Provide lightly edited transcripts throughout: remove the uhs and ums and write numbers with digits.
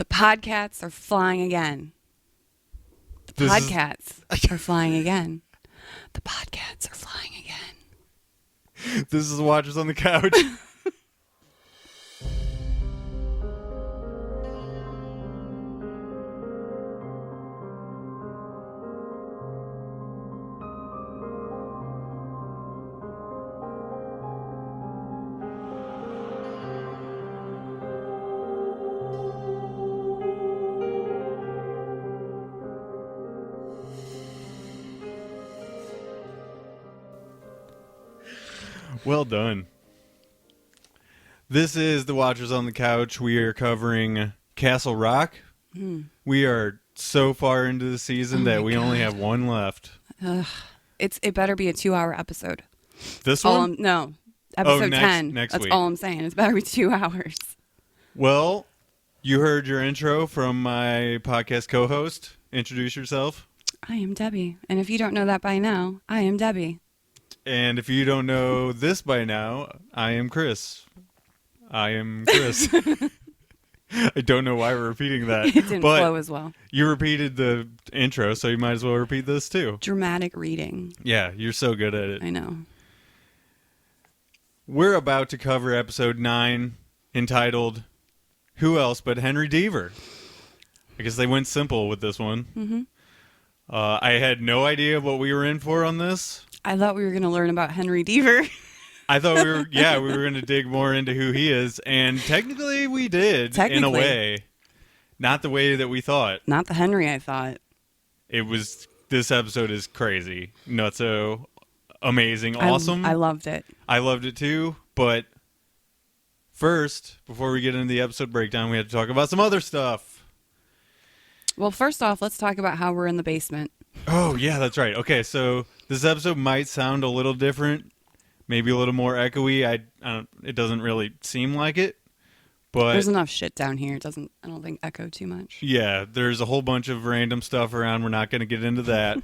The podcasts are flying again. The podcasts are flying again. The podcasts are flying again. This is Watchers on the Couch. Well done. This is the Watchers on the Couch. We are covering Castle Rock. We are so far into the season that we only have one left. It better be a 2-hour episode. This one? No. Episode 10. Next That's week. all I'm saying. It's better be 2 hours. Well, you heard your intro from my podcast co-host. Introduce yourself. I am Debbie. And if you don't know that by now, I am Debbie. And if you don't know this by now, I am Chris. I don't know why we're repeating that. It didn't flow as well. You repeated the intro, so you might as well repeat this too. Dramatic reading. Yeah, you're so good at it. I know. We're about to cover episode 9, entitled Who Else But Henry Deaver? I guess they went simple with this one. Mm-hmm. I had no idea what we were in for on this. I thought we were going to learn about Henry Deaver. I thought we were going to dig more into who he is, and technically we did, in a way. Not the way that we thought. Not the Henry I thought. This episode is crazy, nutso, amazing, awesome. I loved it. I loved it too, but first, before we get into the episode breakdown, we have to talk about some other stuff. Well, first off, let's talk about how we're in the basement. Oh, yeah, that's right. Okay, so this episode might sound a little different, maybe a little more echoey. It doesn't really seem like it, but there's enough shit down here. I don't think echo too much. Yeah, there's a whole bunch of random stuff around. We're not going to get into that.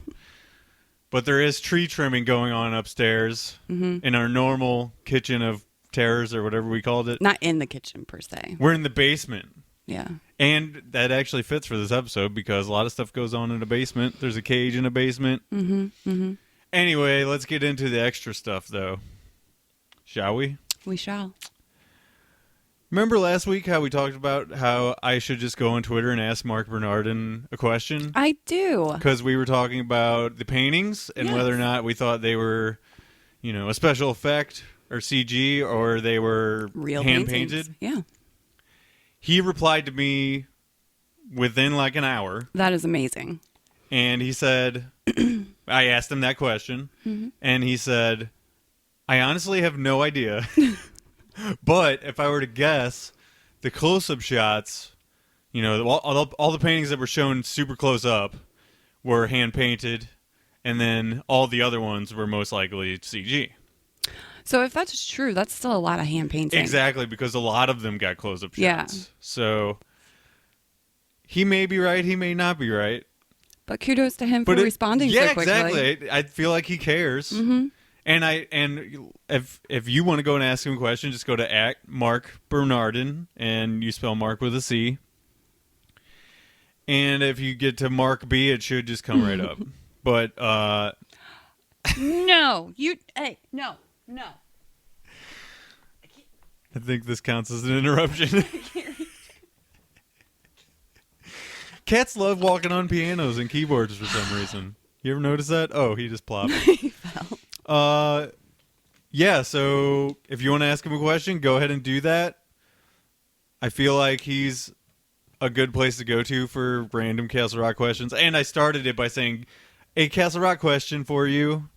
But there is tree trimming going on upstairs in our normal kitchen of terrors or whatever we called it. Not in the kitchen per se. We're in the basement. Yeah. And that actually fits for this episode because a lot of stuff goes on in a basement. There's a cage in a basement. Mm-hmm. Mm-hmm. Anyway, let's get into the extra stuff, though. Shall we? We shall. Remember last week how we talked about how I should just go on Twitter and ask Mark Bernardin a question? I do. Because we were talking about the paintings and whether or not we thought they were, a special effect or CG or they were real hand-painted. Yeah. He replied to me within like an hour. That is amazing. And he said, I asked him that question, and he said, I honestly have no idea. But if I were to guess, the close-up shots, all the paintings that were shown super close up were hand-painted, and then all the other ones were most likely CG. So if that's true, that's still a lot of hand painting. Exactly, because a lot of them got close-up shots. Yeah. So he may be right, he may not be right. But kudos to him for responding so quickly. Yeah, exactly. I feel like he cares. Mm-hmm. And if you want to go and ask him a question, just go to @Mark Bernardin, and you spell Mark with a C. And if you get to Mark B, it should just come right up. But no. I think this counts as an interruption. Cats love walking on pianos and keyboards for some reason. You ever notice that? Oh, he just plopped. He fell. Yeah, so if you want to ask him a question, go ahead and do that. I feel like he's a good place to go to for random Castle Rock questions. And I started it by saying, a Castle Rock question for you.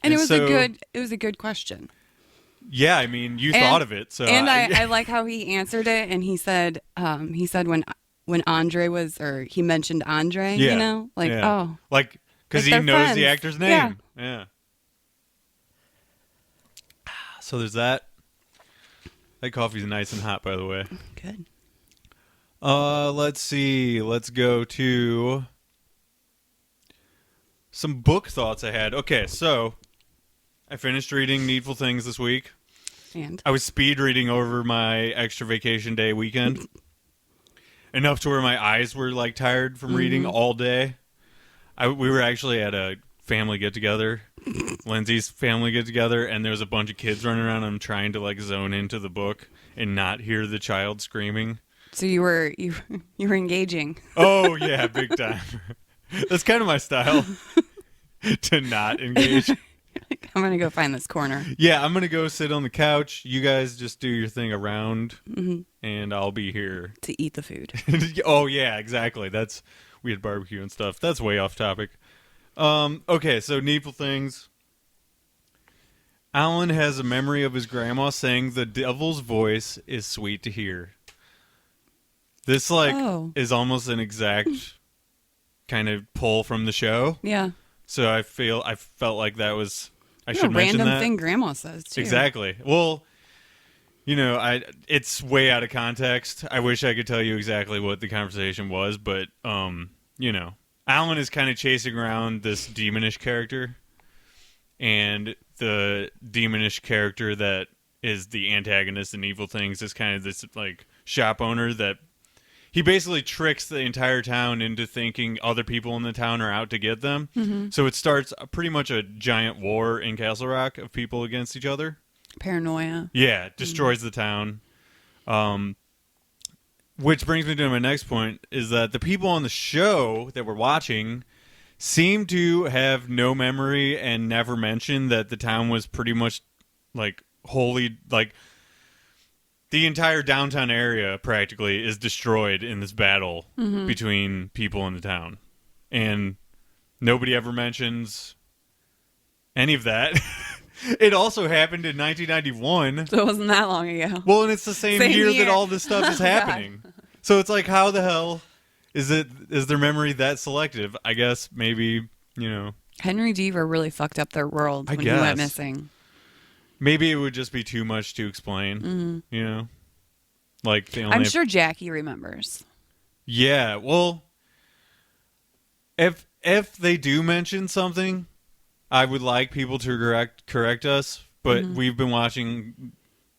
And it was a good question. Yeah, I mean, you thought of it. So I like how he answered it, and he said when Andre was, or he mentioned Andre, oh. Like, because he knows friends. the actor's name. Yeah. So there's that. That coffee's nice and hot, by the way. Good. Let's see. Let's go to some book thoughts I had. Okay, so I finished reading Needful Things this week. And I was speed reading over my extra vacation day weekend. enough to where my eyes were like tired from reading all day. We were actually at a family get together, Lindsay's family get together, and there was a bunch of kids running around. I'm trying to like zone into the book and not hear the child screaming. So you were engaging. Oh yeah, big time. That's kind of my style, to not engage. I'm gonna go find this corner. Yeah, I'm gonna go sit on the couch. You guys just do your thing around, and I'll be here to eat the food. Oh yeah, exactly. We had barbecue and stuff. That's way off topic. Okay, so needful things. Alan has a memory of his grandma saying the devil's voice is sweet to hear. This is almost an exact kind of pull from the show. Yeah. So I felt like that was I should mention that. Random that. thing grandma says too. Exactly. Well, it's way out of context. I wish I could tell you exactly what the conversation was, but Alan is kind of chasing around this demonish character, and the demonish character that is the antagonist in Evil Things is kind of this like shop owner that he basically tricks the entire town into thinking other people in the town are out to get them. Mm-hmm. So it starts pretty much a giant war in Castle Rock of people against each other. Paranoia. Yeah, destroys the town. Which brings me to my next point, is that the people on the show that we're watching seem to have no memory and never mentioned that the town was pretty much like wholly, like the entire downtown area practically is destroyed in this battle between people in the town. And nobody ever mentions any of that. It also happened in 1991. So it wasn't that long ago. Well, and it's the same year that all this stuff is happening. God. So it's like, how the hell is their memory that selective? I guess maybe, Henry Deaver really fucked up their world when he went missing. Maybe it would just be too much to explain, Like I'm sure Jackie remembers. Yeah, well, if they do mention something, I would like people to correct us, but we've been watching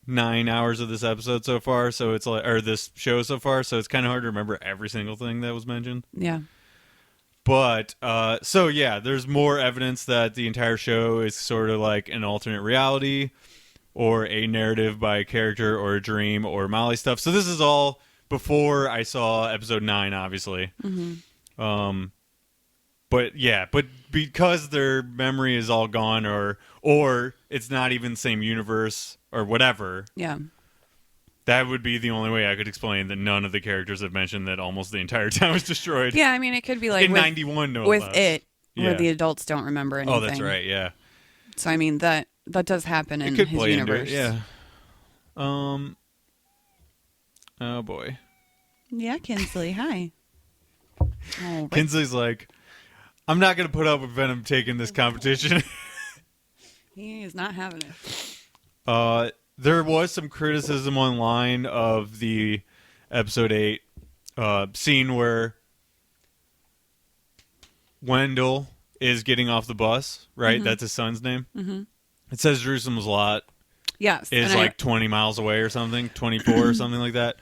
9 hours of this episode so far, so it's like, or this show so far, so it's kind of hard to remember every single thing that was mentioned. Yeah. But, so yeah, there's more evidence that the entire show is sort of like an alternate reality or a narrative by a character or a dream or Molly stuff. So this is all before I saw episode 9, obviously. Mm-hmm. But because their memory is all gone or it's not even the same universe or whatever. Yeah. That would be the only way I could explain that none of the characters have mentioned that almost the entire town was destroyed. Yeah, I mean, it could be like in 91, no with less. Where the adults don't remember anything. Oh, that's right, yeah. So, I mean, that does happen in his universe. Yeah. Oh, boy. Yeah, Kinsley, hi. Oh, Kinsley's like, I'm not going to put up with Venom taking this competition. He is not having it. There was some criticism online of the episode 8 scene where Wendell is getting off the bus, right? Mm-hmm. That's his son's name. Mm-hmm. It says Jerusalem's Lot. Yes. Is like 20 miles away or something, 24 or something like that.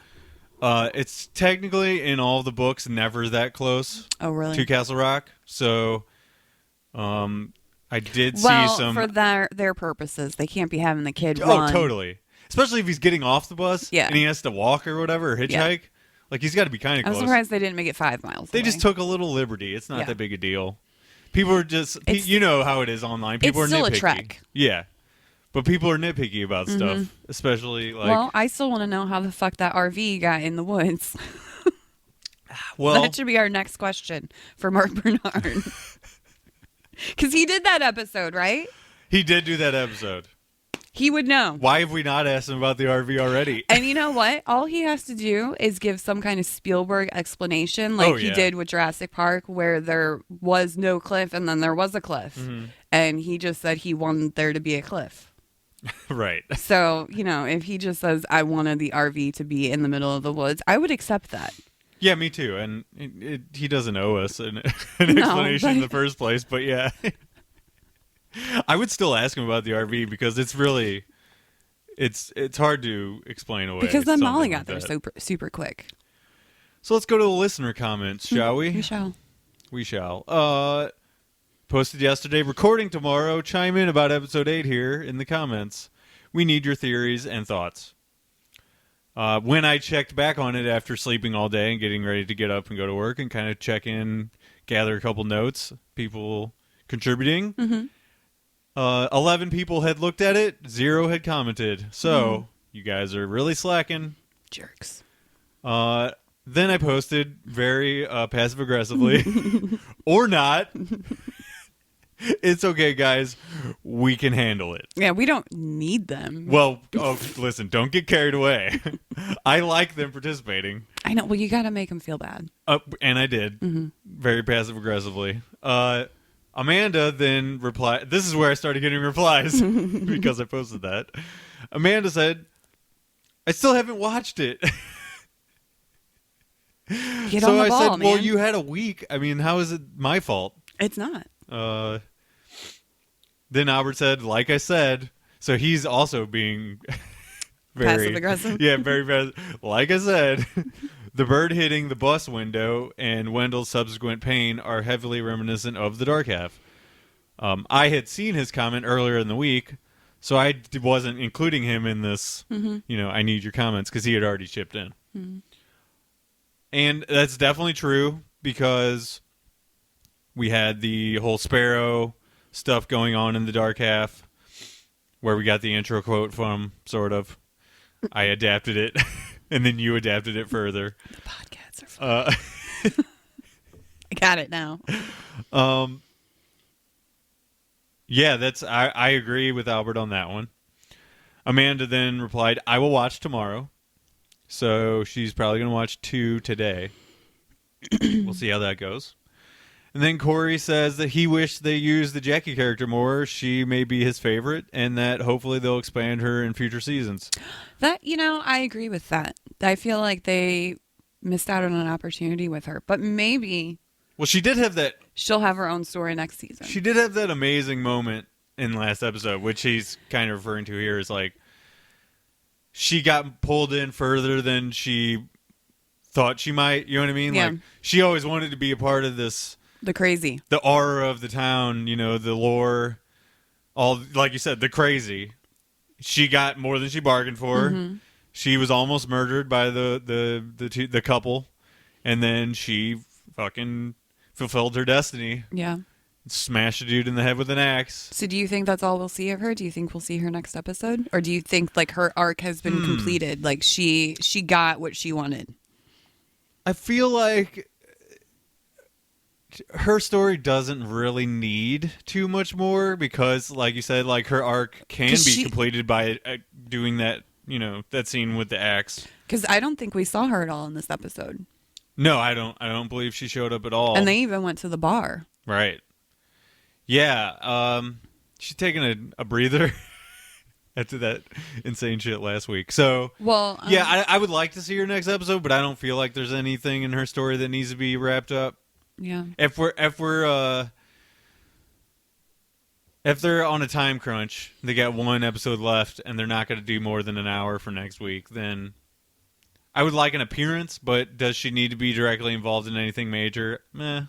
It's technically in all the books never that close. Oh, really? To Castle Rock. So, I did see some for their purposes. They can't be having the kid run. Oh, totally. Especially if he's getting off the bus and he has to walk or whatever, or hitchhike. Yeah. Like, he's got to be kind of close. I'm surprised they didn't make it 5 miles They away. just took a little liberty. It's not that big a deal. People are just, you know how it is online. People are nitpicky. It's still a trek. Yeah. But people are nitpicky about stuff, especially like... Well, I still want to know how the fuck that RV got in the woods. Well, that should be our next question for Mark Bernard. Because he did that episode, right? He did do that episode. He would know. Why have we not asked him about the RV already? And you know what? All he has to do is give some kind of Spielberg explanation like he did with Jurassic Park where there was no cliff and then there was a cliff. Mm-hmm. And he just said he wanted there to be a cliff. Right. So, if he just says, I wanted the RV to be in the middle of the woods, I would accept that. Yeah, me too. And he doesn't owe us an explanation in the first place, but yeah. I would still ask him about the RV because it's really, it's hard to explain away. Because then Molly got there super quick. It's So let's go to the listener comments, shall we? We shall. We shall. Posted yesterday, recording tomorrow. Chime in about episode 8 here in the comments. We need your theories and thoughts. When I checked back on it after sleeping all day and getting ready to get up and go to work and kind of check in, gather a couple notes, people contributing. 11 people had looked at it, 0 had commented. So, you guys are really slacking. Jerks. Then I posted very passive-aggressively, or not. It's okay, guys. We can handle it. Yeah, we don't need them. Well, listen, don't get carried away. I like them participating. I know. Well, you got to make them feel bad. And I did. Very passive-aggressively. Amanda then replied. This is where I started getting replies because I posted that. Amanda said, I still haven't watched it. Get on the ball, I said, man. well, you had a week. I mean, how is it my fault? It's not. Then Albert said, like I said. So he's also being very passive-aggressive? Yeah, very passive. Like I said, the bird hitting the bus window and Wendell's subsequent pain are heavily reminiscent of the Dark Half. I had seen his comment earlier in the week, so I wasn't including him in this, I need your comments, because he had already chipped in. And that's definitely true, because we had the whole Sparrow stuff going on in the Dark Half, where we got the intro quote from, sort of. I adapted it, and then you adapted it further. The podcasts are fun. I got it now. Yeah, I agree with Albert on that one. Amanda then replied, I will watch tomorrow. So she's probably going to watch 2 today. We'll see how that goes. And then Corey says that he wished they used the Jackie character more. She may be his favorite, and that hopefully they'll expand her in future seasons. That, I agree with that. I feel like they missed out on an opportunity with her. But maybe... Well, she did have that... She'll have her own story next season. She did have that amazing moment in last episode, which he's kind of referring to here, is like... She got pulled in further than she thought she might. You know what I mean? Yeah. Like, she always wanted to be a part of this... The crazy. The aura of the town, the lore, all, like you said, the crazy. She got more than she bargained for. She was almost murdered by the couple, and then she fucking fulfilled her destiny. Yeah. Smashed a dude in the head with an axe. So do you think that's all we'll see of her? Do you think we'll see her next episode? Or do you think like her arc has been completed? Like she got what she wanted? I feel like her story doesn't really need too much more because, like you said, like her arc can be completed by doing that, that scene with the axe. Because I don't think we saw her at all in this episode. No, I don't believe she showed up at all. And they even went to the bar. Right. Yeah. She's taking a breather after that insane shit last week. So, yeah, I would like to see her next episode, but I don't feel like there's anything in her story that needs to be wrapped up. Yeah. If they're on a time crunch, they got 1 episode left, and they're not going to do more than an hour for next week, then I would like an appearance. But does she need to be directly involved in anything major? No.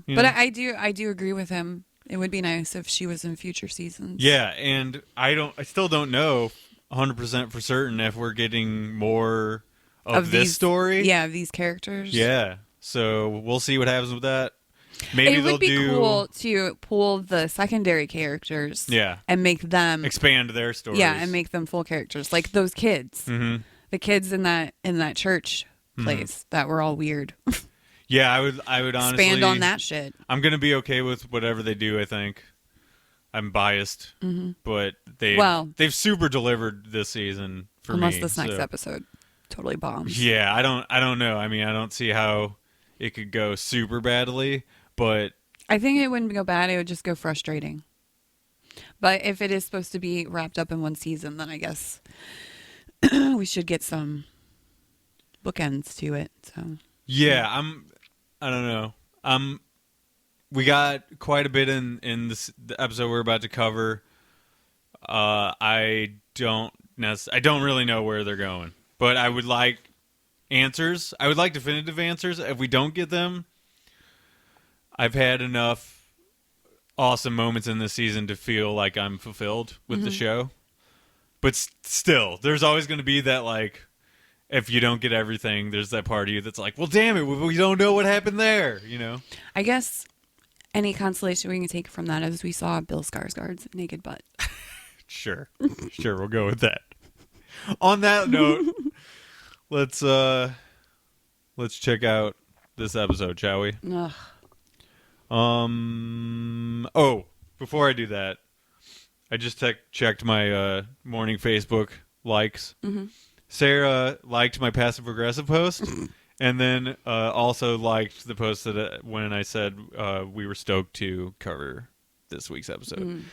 But I do agree with him. It would be nice if she was in future seasons. Yeah, and I still don't know 100% for certain if we're getting more of this story. Yeah, of these characters. Yeah. So we'll see what happens with that. Maybe it would be cool to pull the secondary characters, and make them expand their stories. Yeah, and make them full characters, like those kids, the kids in that church place that were all weird. Yeah, I would honestly expand on that shit. I'm gonna be okay with whatever they do. I think I'm biased, but they've super delivered this season for me. Unless this next episode totally bombs. Yeah, I don't know. I mean, I don't see how it could go super badly, but I think it wouldn't go bad. It would just go frustrating. But if it is supposed to be wrapped up in 1 season, then I guess we should get some bookends to it. So yeah, I don't know. We got quite a bit in the episode we're about to cover. I don't really know where they're going, but I would like answers. I would like definitive answers. If we don't get them, I've had enough awesome moments in this season to feel like I'm fulfilled with the show. But still, there's always going to be that, like, if you don't get everything, there's that part of you that's like, well, damn it, we don't know what happened there, you know? I guess any consolation we can take from that is we saw Bill Skarsgard's naked butt. Sure, we'll go with that. On that note, let's check out this episode, shall we? Ugh. Oh, before I do that, I just checked my morning Facebook likes. Sarah liked my passive aggressive post, and then also liked the post that when I said we were stoked to cover this week's episode.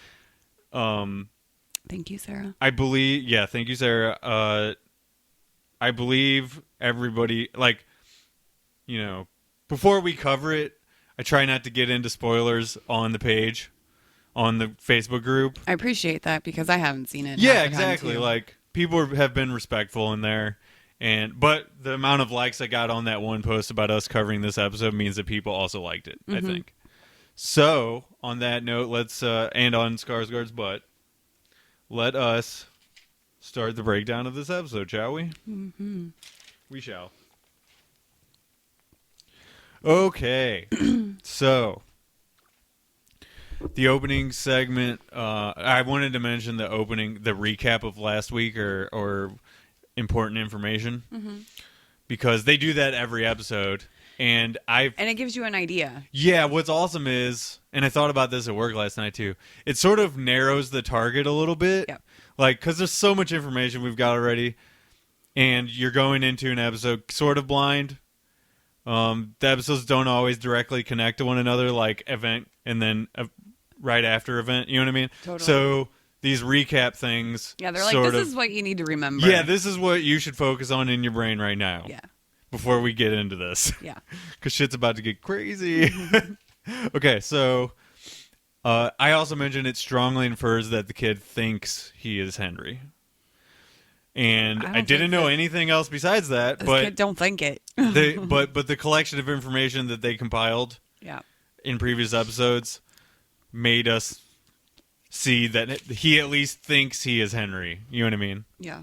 Thank you, Sarah. Thank you, Sarah. I believe everybody, like, you know, before we cover it, I try not to get into spoilers on the page, on the Facebook group. I appreciate that because I haven't seen it. Yeah, exactly. Like, people have been respectful in there, but the amount of likes I got on that one post about us covering this episode means that people also liked it, I think. So, on that note, let's and on Skarsgard's butt, let us start the breakdown of this episode, shall we? We shall. Okay, so the opening segment. I wanted to mention the recap of last week, or important information, because they do that every episode, and it gives you an idea. Yeah, what's awesome is, and I thought about this at work last night too. It sort of narrows the target a little bit, like because there's so much information we've got already, and you're going into an episode sort of blind. The episodes don't always directly connect to one another, like event and then right after event. You know what I mean? Totally. So these recap things. Yeah, they're like, this is what you need to remember. Yeah, this is what you should focus on in your brain right now. Yeah. Before we get into this. Yeah. Because shit's about to get crazy. Okay, so I also mentioned it strongly infers that the kid thinks he is Henry. And I didn't know anything else besides that. This but kid don't think it. but the collection of information that they compiled in previous episodes made us see that he at least thinks he is Henry. You know what I mean? Yeah.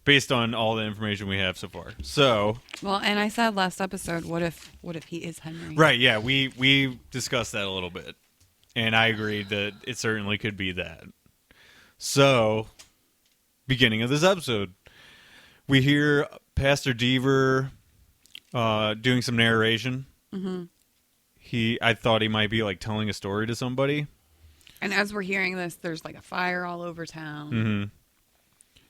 Based on all the information we have so far. So. Well, and I said last episode, what if he is Henry? Right. Yeah. We discussed that a little bit, and I agreed that it certainly could be that. So, beginning of this episode, we hear Pastor Deaver doing some narration. I thought he might be like telling a story to somebody. And as we're hearing this, there's like a fire all over town.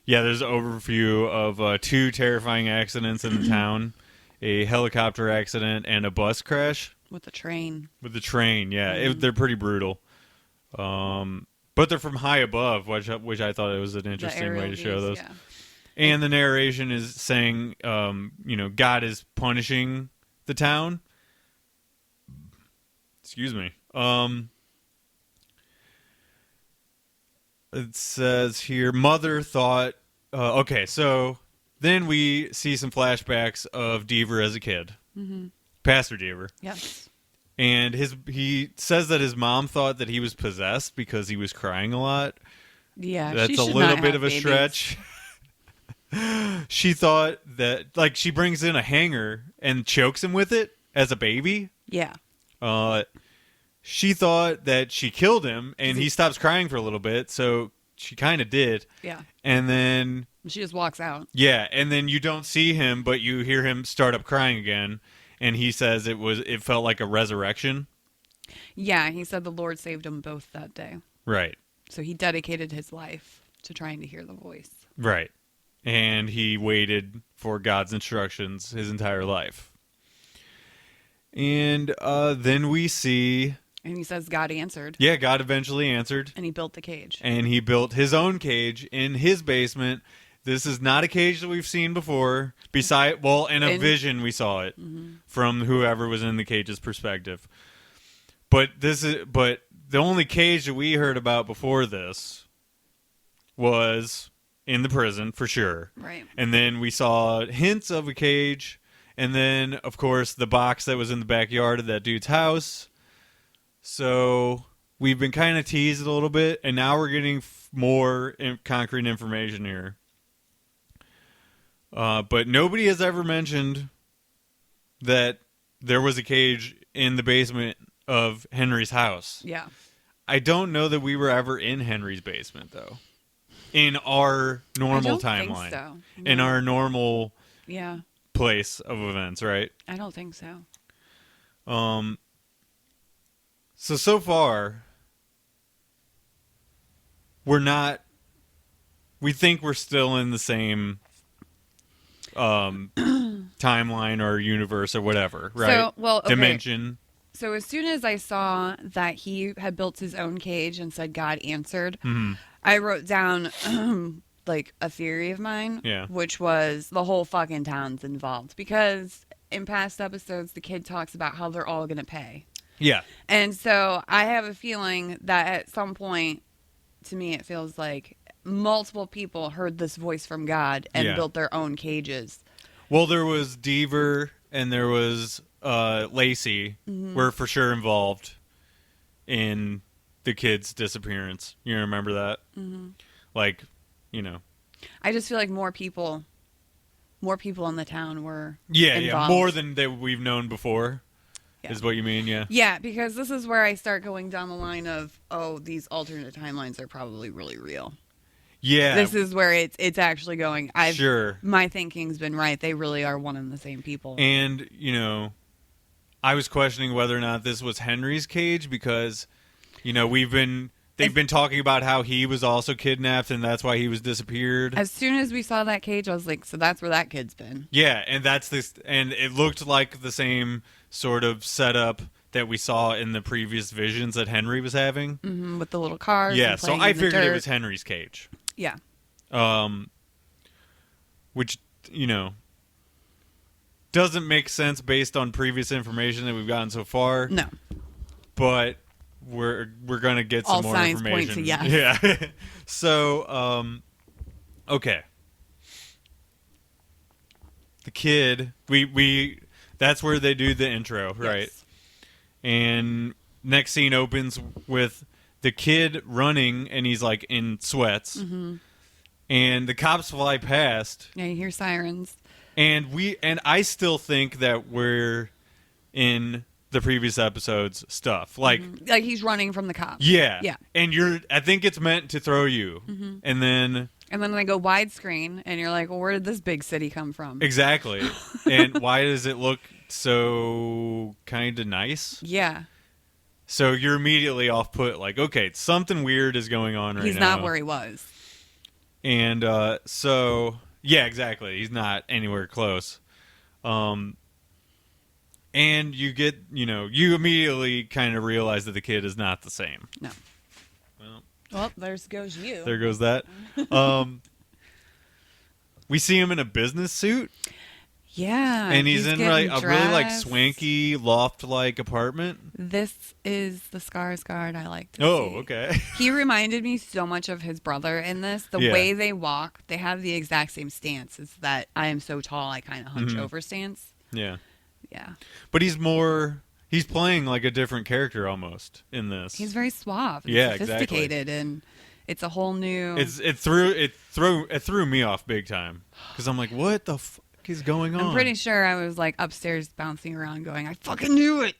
Yeah, there's an overview of 2 terrifying accidents in the town. A helicopter accident and a bus crash. With the train. Yeah. They're pretty brutal. But they're from high above, which I thought it was an interesting way to show those. Yeah. And the narration is saying, God is punishing the town. Excuse me. It says here, mother thought... okay, so then we see some flashbacks of Deaver as a kid. Pastor Deaver. Yes. And he says that his mom thought that he was possessed because he was crying a lot. Yeah, that's a little bit of a stretch. She thought that, like, she brings in a hanger and chokes him with it as a baby. Yeah. She thought that she killed him, and he stops crying for a little bit, so she kind of did. Yeah. And then... she just walks out. Yeah, and then you don't see him, but you hear him start up crying again, and he says it felt like a resurrection. Yeah, he said the Lord saved them both that day. Right. So he dedicated his life to trying to hear the voice. Right. And he waited for God's instructions his entire life. And then we see... and he says God answered. Yeah, God eventually answered. And he built the cage. And he built his own cage in his basement. This is not a cage that we've seen before. In a vision we saw it from whoever was in the cage's perspective. But the only cage that we heard about before this was in the prison, for sure. Right. And then we saw hints of a cage And then, of course, the box that was in the backyard of that dude's house. So we've been kind of teased a little bit, and now we're getting more concrete information here. But nobody has ever mentioned that there was a cage in the basement of Henry's house. Yeah. I don't know that we were ever in Henry's basement, though. In our normal timeline. Think so. No. In our normal yeah. place of events, right? I don't think so. So far, we think we're still in the same timeline or universe or whatever, right? So, okay. Dimension. So as soon as I saw that he had built his own cage and said God answered, I wrote down like a theory of mine, which was the whole fucking town's involved. Because in past episodes, the kid talks about how they're all going to pay. Yeah. And so I have a feeling that at some point, to me, it feels like multiple people heard this voice from God and built their own cages. Well, there was Deaver and there was Lacey were for sure involved in the kid's disappearance. You remember that? Mm-hmm. Like, you know. I just feel like more people in the town were involved. Yeah, more than that we've known before. Yeah. Is what you mean, yeah? Yeah, because this is where I start going down the line of, these alternate timelines are probably really real. Yeah. This is where it's actually going. Sure. My thinking's been right. They really are one and the same people. And, I was questioning whether or not this was Henry's cage because, they've been talking about how he was also kidnapped and that's why he was disappeared. As soon as we saw that cage, I was like, so that's where that kid's been. Yeah, and and it looked like the same sort of setup that we saw in the previous visions that Henry was having. Mm-hmm, with the little cars. Yeah, so I figured it was Henry's cage. Yeah. Which, doesn't make sense based on previous information that we've gotten so far. No. But we're going to get some more information. All signs point to yes. Yeah. So, okay. The kid, that's where they do the intro, right? Yes. And next scene opens with the kid running, and he's like in sweats. Mm-hmm. And the cops fly past. Yeah, you hear sirens. And I still think that we're in the previous episode's stuff. Like he's running from the cops. Yeah. Yeah. And I think it's meant to throw you. Mm-hmm. And then they go widescreen, and you're like, well, where did this big city come from? Exactly. And why does it look so kind of nice? Yeah. So you're immediately off put, like, okay, something weird is going on right now. He's not where he was. And so, yeah, exactly. He's not anywhere close. And you get, you immediately kind of realize that the kid is not the same. No. Well, there goes you. There goes that. We see him in a business suit. Yeah. And he's in a really swanky loft-like apartment. This is the Skarsgard I like to see. Oh, okay. He reminded me so much of his brother in this. The way they walk, they have the exact same stance. It's that I am so tall, I kind of hunch over stance. Yeah. Yeah. But he's playing like a different character almost in this. He's very suave and sophisticated, and it's a whole new... It threw me off big time. Because I'm like, what the fuck is going on? I'm pretty sure I was like upstairs bouncing around going, I fucking knew it.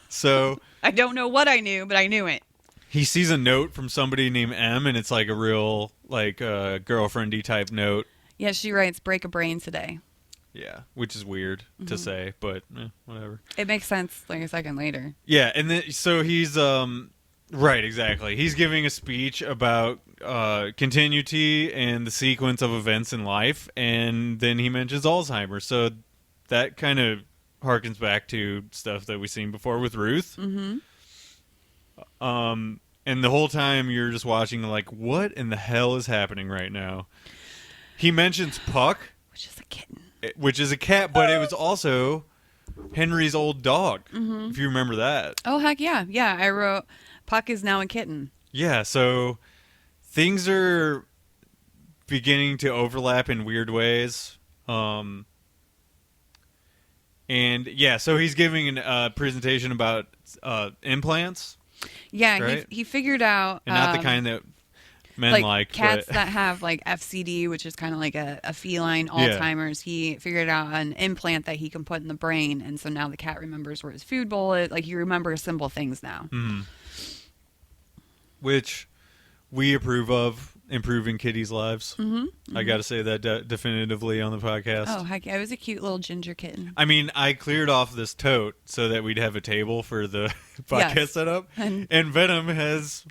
So I don't know what I knew, but I knew it. He sees a note from somebody named M, and it's like a real like girlfriendy type note. Yeah, she writes, break a brain today. Yeah, which is weird to say, but whatever. It makes sense like a second later. Yeah, and then so he's right, exactly. He's giving a speech about continuity and the sequence of events in life, and then he mentions Alzheimer's. So that kind of harkens back to stuff that we've seen before with Ruth. Mm-hmm. And the whole time you're just watching like, what in the hell is happening right now? He mentions Puck, which is a kitten. Which is a cat, but it was also Henry's old dog, if you remember that. Oh, heck yeah. Yeah, I wrote, Puck is now a kitten. Yeah, so things are beginning to overlap in weird ways. And yeah, so he's giving a presentation about implants. Yeah, right? he figured out, and not the kind that men like cats but... that have like FCD, which is kind of like a feline Alzheimer's. He figured out an implant that he can put in the brain, and so now the cat remembers where his food bowl is. Like, he remembers simple things now. Mm-hmm. Which we approve of, improving kitties' lives. Mm-hmm. I got to say that definitively on the podcast. Oh, heck yeah. It was a cute little ginger kitten. I mean, I cleared off this tote so that we'd have a table for the podcast setup. And Venom has...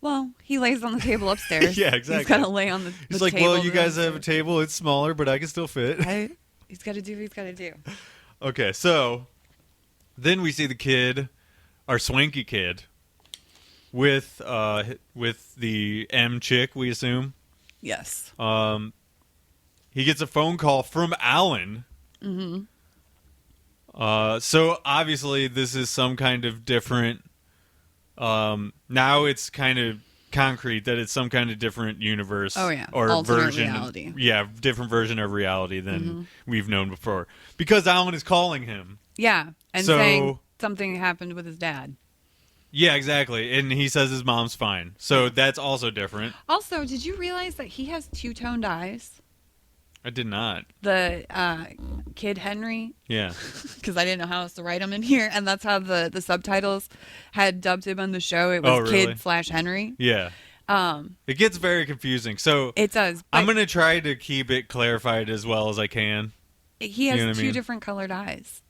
Well, he lays on the table upstairs. Yeah, exactly. He's got to lay on the He's the like, table. well, you guys have a table. It's smaller, but I can still fit. He's got to do what he's got to do. Okay, so then we see the kid, our swanky kid, with the M chick, we assume. Yes. He gets a phone call from Alan. Mm-hmm. So obviously this is some kind of different... now it's kind of concrete that it's some kind of different universe. Oh, yeah. Or alternate version. reality. Different version of reality than we've known before. Because Alan is calling him. Yeah, and saying something happened with his dad. Yeah, exactly. And he says his mom's fine. So that's also different. Also, did you realize that he has two-toned eyes? I did not. The kid Henry. Yeah. Because I didn't know how else to write him in here. And that's how the subtitles had dubbed him on the show. It was really? Kid/Henry. Yeah. It gets very confusing. So it does. I'm going to try to keep it clarified as well as I can. He has two different colored eyes.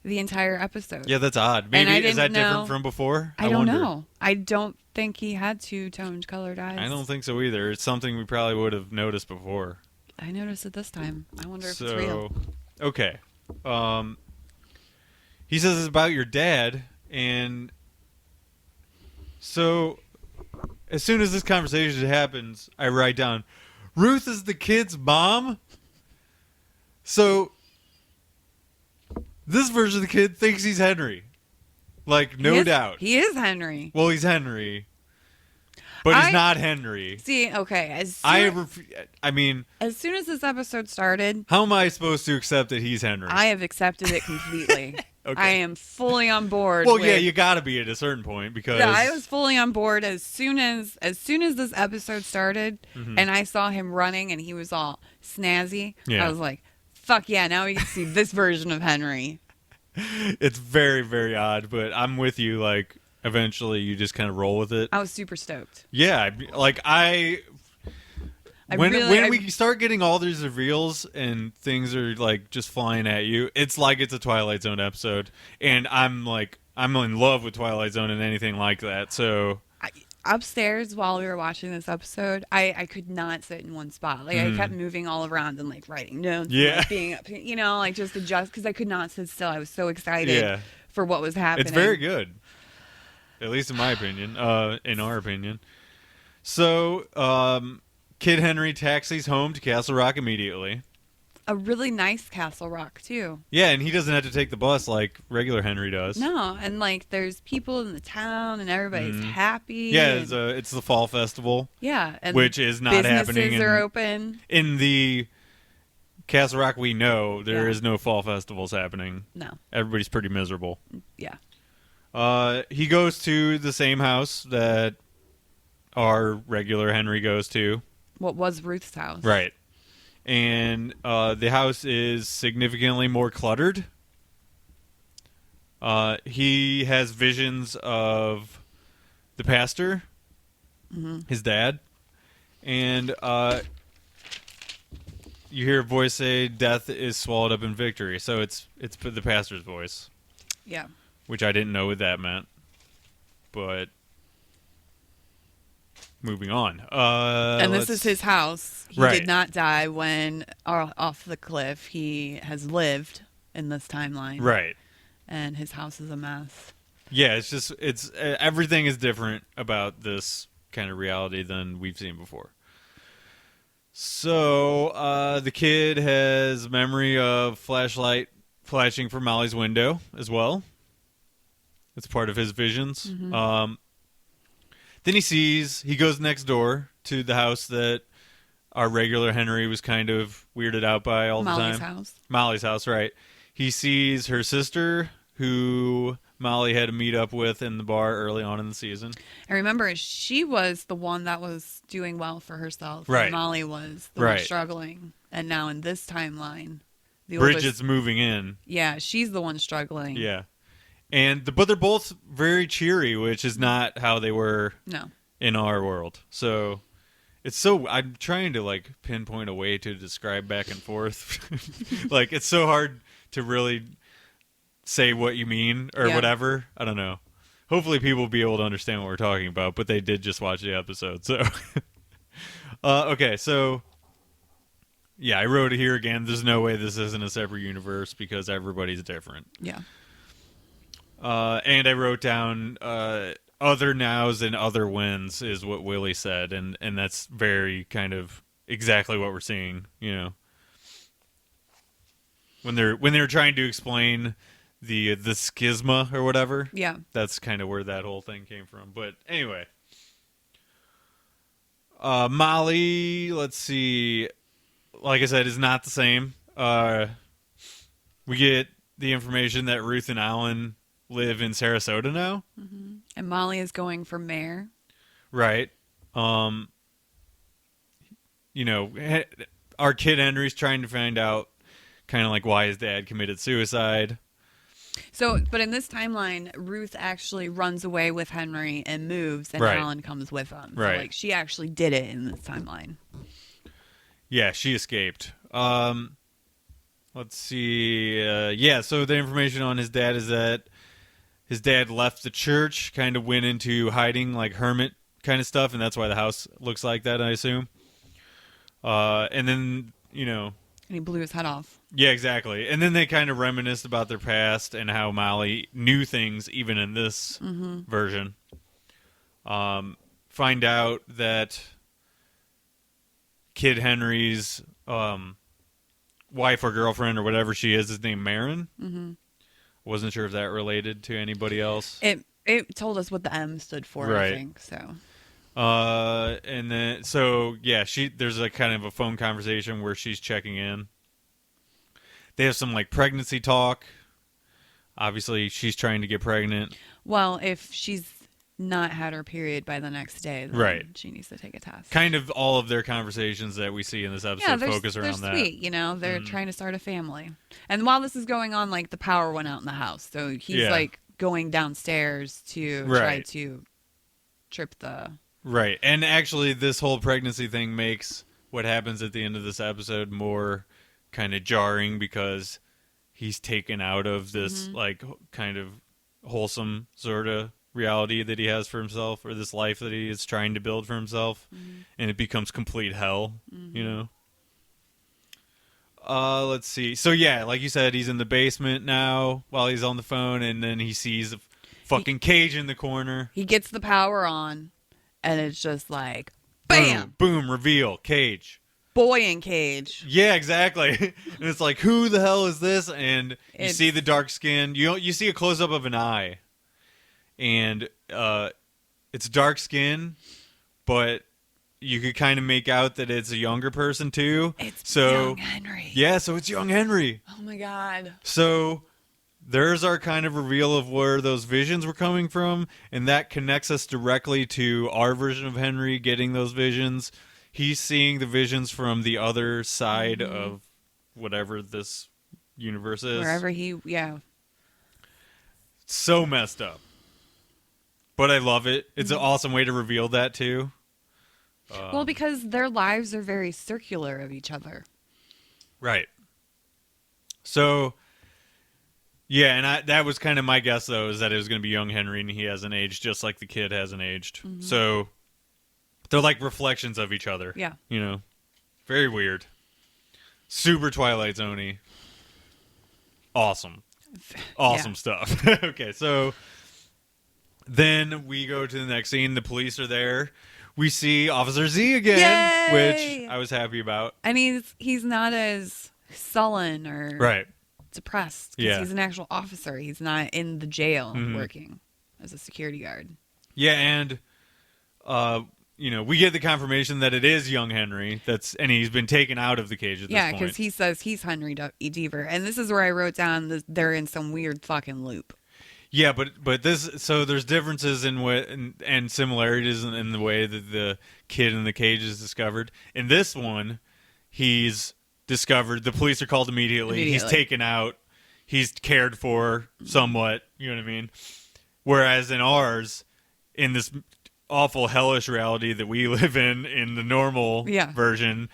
The entire episode. Yeah, that's odd. Maybe is that different from before? I don't know. I don't think he had two-toned colored eyes. I don't think so either. It's something we probably would have noticed before. I noticed it this time. I wonder if it's real. Okay. He says it's about your dad, and so as soon as this conversation happens, I write down, Ruth is the kid's mom? So this version of the kid thinks he's Henry. Like, no doubt. He is Henry. Well, he's Henry. But he's not Henry. See, okay. As soon as this episode started... How am I supposed to accept that he's Henry? I have accepted it completely. Okay. I am fully on board. Well, yeah, you got to be at a certain point because... Yeah, I was fully on board as soon as this episode started, and I saw him running and he was all snazzy. Yeah. I was like, fuck yeah, now we can see this version of Henry. It's very, very odd, but I'm with you. Like, eventually you just kind of roll with it. I was super stoked. Yeah, like when we start getting all these reveals and things are like just flying at you, it's like it's a Twilight Zone episode, and I'm in love with Twilight Zone and anything like that. So upstairs while we were watching this episode, I could not sit in one spot. Like I kept moving all around and like writing notes. Yeah, and, like, being up, like just adjust because I could not sit still. I was so excited for what was happening. It's very good, at least in my opinion. In our opinion. So, Kid Henry taxis home to Castle Rock immediately. A really nice Castle Rock, too. Yeah, and he doesn't have to take the bus like regular Henry does. No, and like there's people in the town and everybody's happy. Yeah, it's the fall festival. Yeah, and which is not happening. Businesses are open. In the Castle Rock we know, there is no fall festivals happening. No. Everybody's pretty miserable. Yeah. He goes to the same house that our regular Henry goes to. What was Ruth's house. Right. And the house is significantly more cluttered. He has visions of the pastor, his dad, and you hear a voice say, "Death is swallowed up in victory." So it's the pastor's voice. Yeah. Which I didn't know what that meant, but. Moving on. And this is his house. He did not die when off the cliff. He has lived in this timeline. Right. And his house is a mess. Yeah, it's everything is different about this kind of reality than we've seen before. So, the kid has memory of flashlight flashing from Molly's window as well. It's part of his visions. Mm-hmm. Then he goes next door to the house that our regular Henry was kind of weirded out by all the time. Molly's house. Molly's house, right. he sees her sister, who Molly had to meet up with in the bar early on in the season. And remember, she was the one that was doing well for herself. Right. And Molly was the one struggling. And now in this timeline, Bridget's moving in. Yeah, she's the one struggling. Yeah. But they're both very cheery, which is not how they were in our world. So I'm trying to like pinpoint a way to describe back and forth. Like it's so hard to really say what you mean or whatever. I don't know. Hopefully people will be able to understand what we're talking about, but they did just watch the episode. So, okay. So yeah, I wrote it here again. There's no way this isn't a separate universe because everybody's different. Yeah. And I wrote down other nows and other wins is what Willie said, and that's very kind of exactly what we're seeing, you know. When they're trying to explain the schisma or whatever. Yeah. That's kind of where that whole thing came from. But anyway. Molly, let's see. Like I said, is not the same. We get the information that Ruth and Alan live in Sarasota now. Mm-hmm. And Molly is going for mayor. Right. You know, our kid Henry's trying to find out kind of like why his dad committed suicide. So, but in this timeline, Ruth actually runs away with Henry and moves, and Alan comes with him. So, like, she actually did it in this timeline. Yeah, she escaped. Let's see. So the information on his dad is that his dad left the church, kind of went into hiding, like hermit kind of stuff, and that's why the house looks like that, I assume. And then, you know... And he blew his head off. Yeah, exactly. And then they kind of reminisced about their past and how Molly knew things, even in this version. Find out that Kid Henry's wife or girlfriend or whatever she is named Marin. Mm-hmm. Wasn't sure if that related to anybody else. It told us what the M stood for, I think. So. And then there's a kind of a phone conversation where she's checking in. They have some like pregnancy talk. Obviously, she's trying to get pregnant. Well, if she's not had her period by the next day, then she needs to take a test. Kind of all of their conversations that we see in this episode focus around that. They're sweet, you know. They're trying to start a family. And while this is going on, like the power went out in the house, so he's like going downstairs to try to trip the. Right, and actually, this whole pregnancy thing makes what happens at the end of this episode more kind of jarring because he's taken out of this like kind of wholesome sort of reality that he has for himself, or this life that he is trying to build for himself, and it becomes complete hell, you know. Let's see. So yeah, like you said, he's in the basement now while he's on the phone, and then he sees a fucking cage in the corner. He gets the power on, and it's just like, bam! Boom, reveal, cage. Boy in cage. Yeah, exactly. And it's like, who the hell is this? And you see the dark skin. You see a close-up of an eye. And it's dark skin, but you could kind of make out that it's a younger person too. It's young Henry. Yeah, so it's young Henry. Oh my God. So there's our kind of reveal of where those visions were coming from, and that connects us directly to our version of Henry getting those visions. He's seeing the visions from the other side of whatever this universe is. Wherever So messed up. But I love it. It's an awesome way to reveal that, too. Well, because their lives are very circular of each other. Right. So, yeah, and that was kind of my guess, though, is that it was going to be young Henry, and he hasn't aged just like the kid hasn't aged. So, they're like reflections of each other. Yeah. You know? Very weird. Super Twilight Zone-y. Awesome. Awesome stuff. Okay, so... Then we go to the next scene. The police are there. We see Officer Z again, which I was happy about. And he's not as sullen or depressed because he's an actual officer. He's not in the jail working as a security guard. Yeah, and we get the confirmation that it is young Henry. And he's been taken out of the cage at this point. Yeah, because he says he's Henry Deaver. And this is where I wrote down they're in some weird fucking loop. Yeah, but there's differences and similarities in the way that the kid in the cage is discovered. In this one, he's discovered. The police are called immediately. He's taken out. He's cared for somewhat. You know what I mean? Whereas in ours, in this awful hellish reality that we live in the normal version,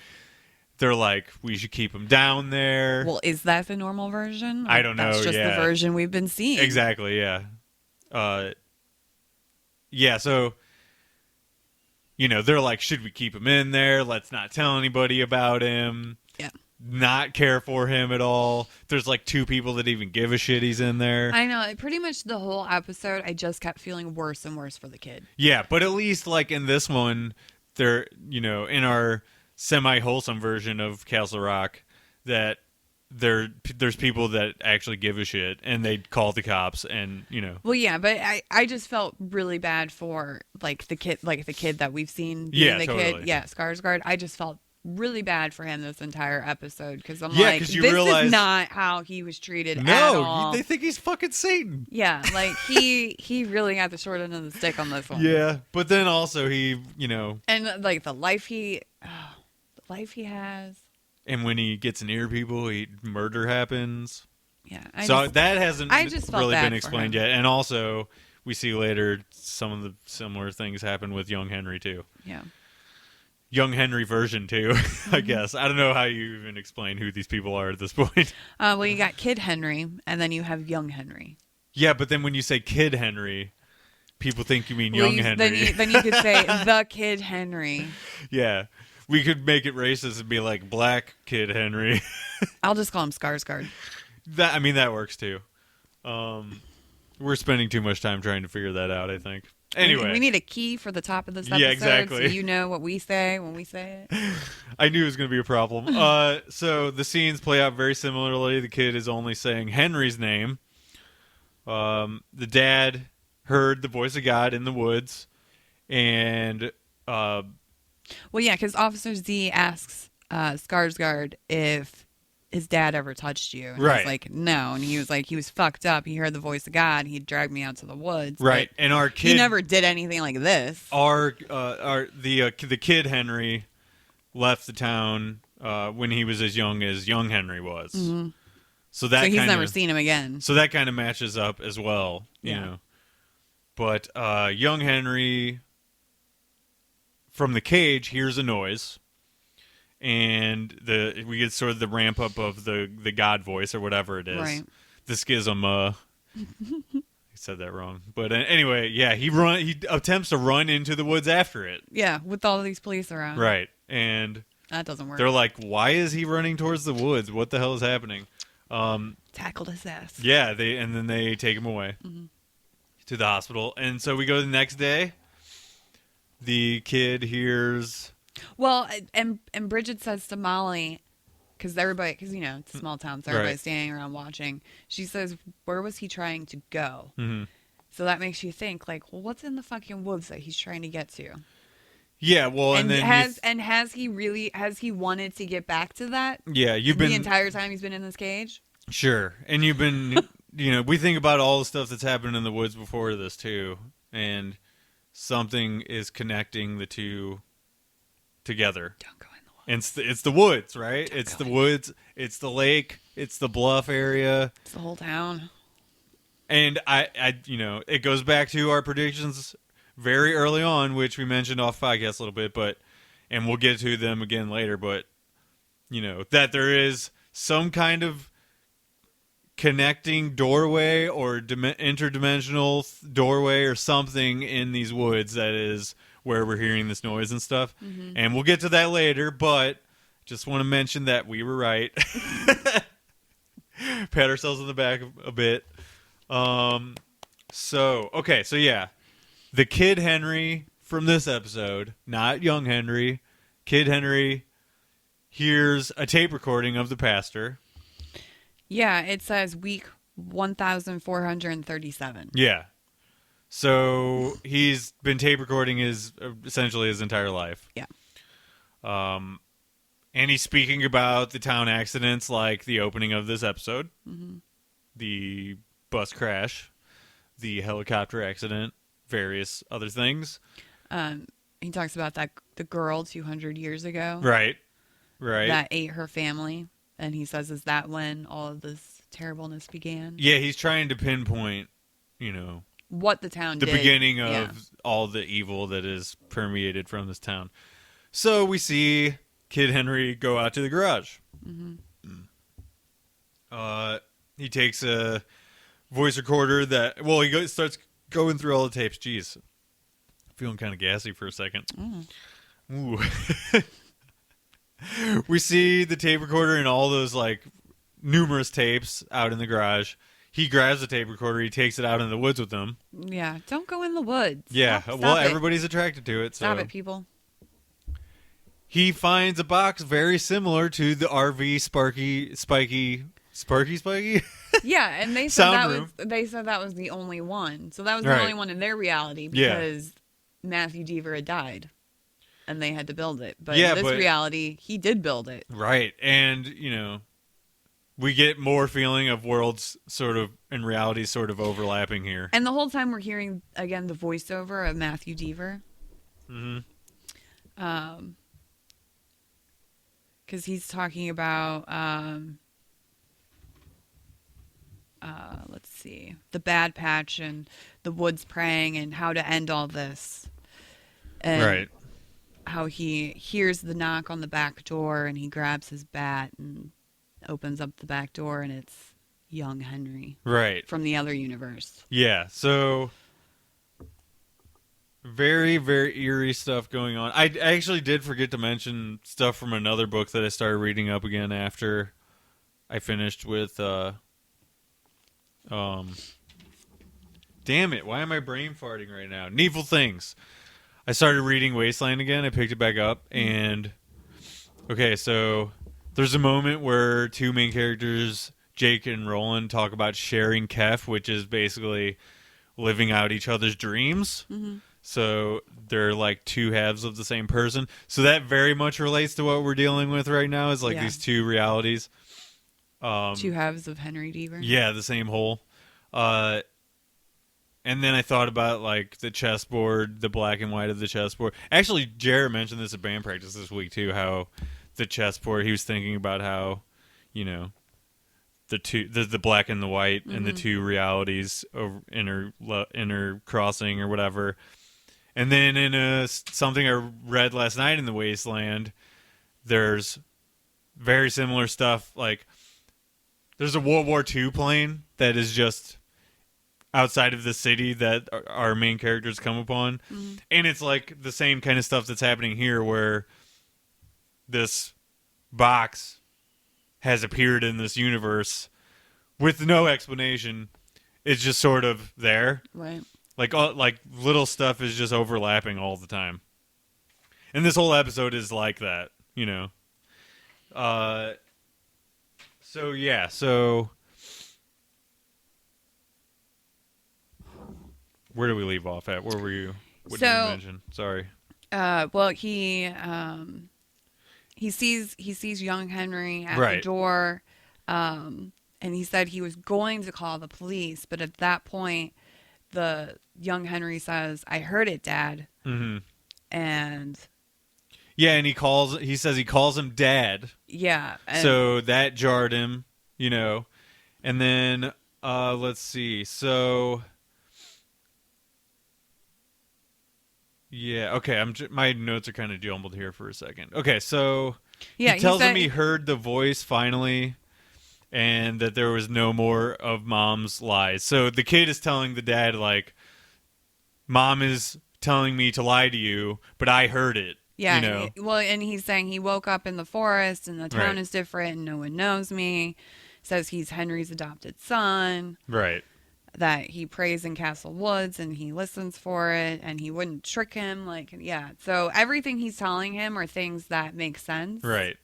they're like, we should keep him down there. Well, is that the normal version? I don't know. That's just the version we've been seeing. Exactly, yeah. So, they're like, should we keep him in there? Let's not tell anybody about him. Yeah. Not care for him at all. There's like 2 people that even give a shit he's in there. I know. Pretty much the whole episode, I just kept feeling worse and worse for the kid. Yeah, but at least like in this one, they're, in our semi-wholesome version of Castle Rock, that there's people that actually give a shit and they call the cops and Well, yeah, but I just felt really bad for the kid that we've seen being totally. kid. Yeah, Skarsgard. I just felt really bad for him this entire episode because I'm this is not how he was treated at all. They think he's fucking Satan. Yeah, he really got the short end of the stick on this one. Yeah, but then also he, and the life he has. And when he gets near people, murder happens. Yeah. That hasn't really been explained yet. And also, we see later some of the similar things happen with young Henry, too. Yeah. Young Henry version, too, I guess. I don't know how you even explain who these people are at this point. Well, you got Kid Henry, and then you have young Henry. Yeah, but then when you say Kid Henry, people think you mean young Henry. Then you could say the Kid Henry. Yeah. We could make it racist and be like Black Kid Henry. I'll just call him Skarsgard. That works too. We're spending too much time trying to figure that out, I think. Anyway. We need a key for the top of this episode. Yeah, exactly. So you know what we say when we say it. I knew it was going to be a problem. So the scenes play out very similarly. The kid is only saying Henry's name. The dad heard the voice of God in the woods. And... Well, yeah, because Officer Z asks Skarsgård if his dad ever touched you. And right. He's like, no. And he was like, he was fucked up. He heard the voice of God. He dragged me out to the woods. Right. And our kid... He never did anything like this. The kid Henry left the town when he was as young Henry was. Mm-hmm. So he's never seen him again. So that kind of matches up as well. You know. But young Henry... from the cage hears a noise, and we get sort of the ramp up of the God voice or whatever it is. Right. The schism. I said that wrong, but anyway, yeah, he attempts to run into the woods after it. Yeah, with all these police around. Right, and that doesn't work. They're like, "Why is he running towards the woods? What the hell is happening?" Tackled his ass. Yeah, then they take him away to the hospital, and so we go the next day. The kid hears... Well, and Bridget says to Molly, because it's a small town, so everybody's standing around watching. She says, where was he trying to go? Mm-hmm. So that makes you think, well, what's in the fucking woods that he's trying to get to? Yeah, well, and then... has he wanted to get back to that? Yeah, the entire time he's been in this cage? Sure. And you've been, we think about all the stuff that's happened in the woods before this, too. And... something is connecting the two together. Don't go in the woods. It's the woods, right? It's the woods. It's the lake. It's the bluff area. It's the whole town. And it goes back to our predictions very early on, which we mentioned off podcast a little bit, and we'll get to them again later. But that there is some kind of connecting doorway or interdimensional doorway or something in these woods that is where we're hearing this noise and stuff. Mm-hmm. And we'll get to that later, but just want to mention that we were right. Pat ourselves on the back a bit. So yeah. The kid Henry from this episode, not young Henry, kid Henry hears a tape recording of the pastor. Yeah, it says week 1,437. Yeah. So he's been tape recording essentially his entire life. Yeah. And he's speaking about the town accidents, like the opening of this episode, the bus crash, the helicopter accident, various other things. He talks about the girl 200 years ago. Right. That ate her family. And he says, is that when all of this terribleness began? Yeah, he's trying to pinpoint, what the town did. The beginning of all the evil that is permeated from this town. So we see Kid Henry go out to the garage. He takes a voice recorder he starts going through all the tapes. Jeez. Feeling kind of gassy for a second. Ooh. We see the tape recorder and all those numerous tapes out in the garage. He grabs the tape recorder. He takes it out in the woods with him. Yeah, don't go in the woods. Yeah, Stop everybody's attracted to it. Stop it, people. He finds a box very similar to the RV Spiky. Yeah, and they said that was the only one. So that was the only one in their reality because Matthew Deaver had died. And they had to build it. But in this reality, he did build it. Right. And, we get more feeling of worlds sort of in reality sort of overlapping here. And the whole time we're hearing, again, the voiceover of Matthew Deaver. Because he's talking about, let's see, the Bad Patch and the woods praying and how to end all this. And right. How he hears the knock on the back door and he grabs his bat and opens up the back door and it's young Henry. Right. From the other universe. Yeah. So very, very eerie stuff going on. I actually did forget to mention stuff from another book that I started reading up again after I finished with damn it, why am I brain farting right now? Needful Things. I started reading Wasteland again. I picked it back up, and okay, so there's a moment where two main characters, Jake and Roland, talk about sharing Kef, which is basically living out each other's dreams. So they're like two halves of the same person. So that very much relates to what we're dealing with right now, is these two realities. Two halves of Henry Deaver. Yeah, the same whole. And then I thought about the chessboard, the black and white of the chessboard. Actually, Jared mentioned this at band practice this week too. How the chessboard, he was thinking about how, the black and the white and the two realities over intercrossing or whatever. And then in something I read last night in the Wasteland, there's very similar stuff. There's a World War II plane that is just outside of the city that our main characters come upon. And it's the same kind of stuff that's happening here, where this box has appeared in this universe with no explanation. It's just sort of there. Right. Little stuff is just overlapping all the time. And this whole episode is like that, So where do we leave off at? Where were you? What did you mention? Sorry. Well, he sees young Henry at the door, and he said he was going to call the police, but at that point, the young Henry says, "I heard it, Dad." And yeah, and he says he calls him Dad. Yeah. So that jarred him, and then let's see. So yeah, okay. My notes are kind of jumbled here for a second. Okay, so he tells him he heard the voice finally, and that there was no more of Mom's lies. So the kid is telling the dad, Mom is telling me to lie to you, but I heard it. Yeah. Well, and he's saying he woke up in the forest, and the town is different, and no one knows me. Says he's Henry's adopted son. Right. That he prays in Castle Woods and he listens for it and he wouldn't trick him. So everything he's telling him are things that make sense. Right.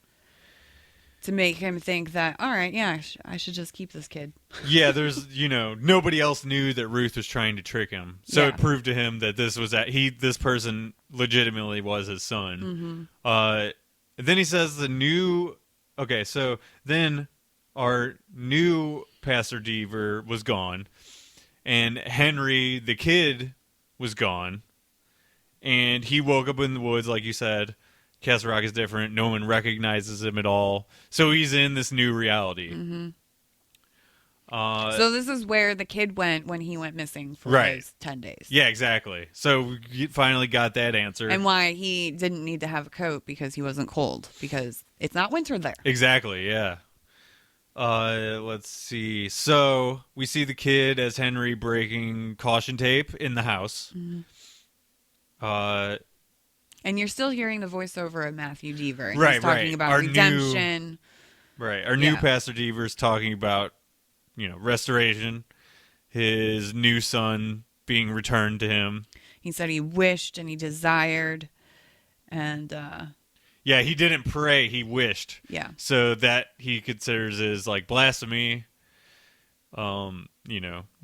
to make him think that, all right, yeah, I should just keep this kid. Yeah, there's, nobody else knew that Ruth was trying to trick him. So it proved to him that this person legitimately was his son. Then he says so then our new Pastor Deaver was gone, and Henry, the kid, was gone, and he woke up in the woods, like you said. Castle Rock is different. No one recognizes him at all. So he's in this new reality. So this is where the kid went when he went missing for those 10 days. Yeah, exactly. So we finally got that answer. And why he didn't need to have a coat because he wasn't cold. Because it's not winter there. Exactly, yeah. Let's see. So we see the kid as Henry breaking caution tape in the house. And you're still hearing the voiceover of Matthew Deaver. Right, He's talking about redemption. Our new Pastor Deaver's talking about, restoration, his new son being returned to him. He said he wished and he desired, and yeah, he didn't pray, he wished. Yeah. So that he considers is like blasphemy.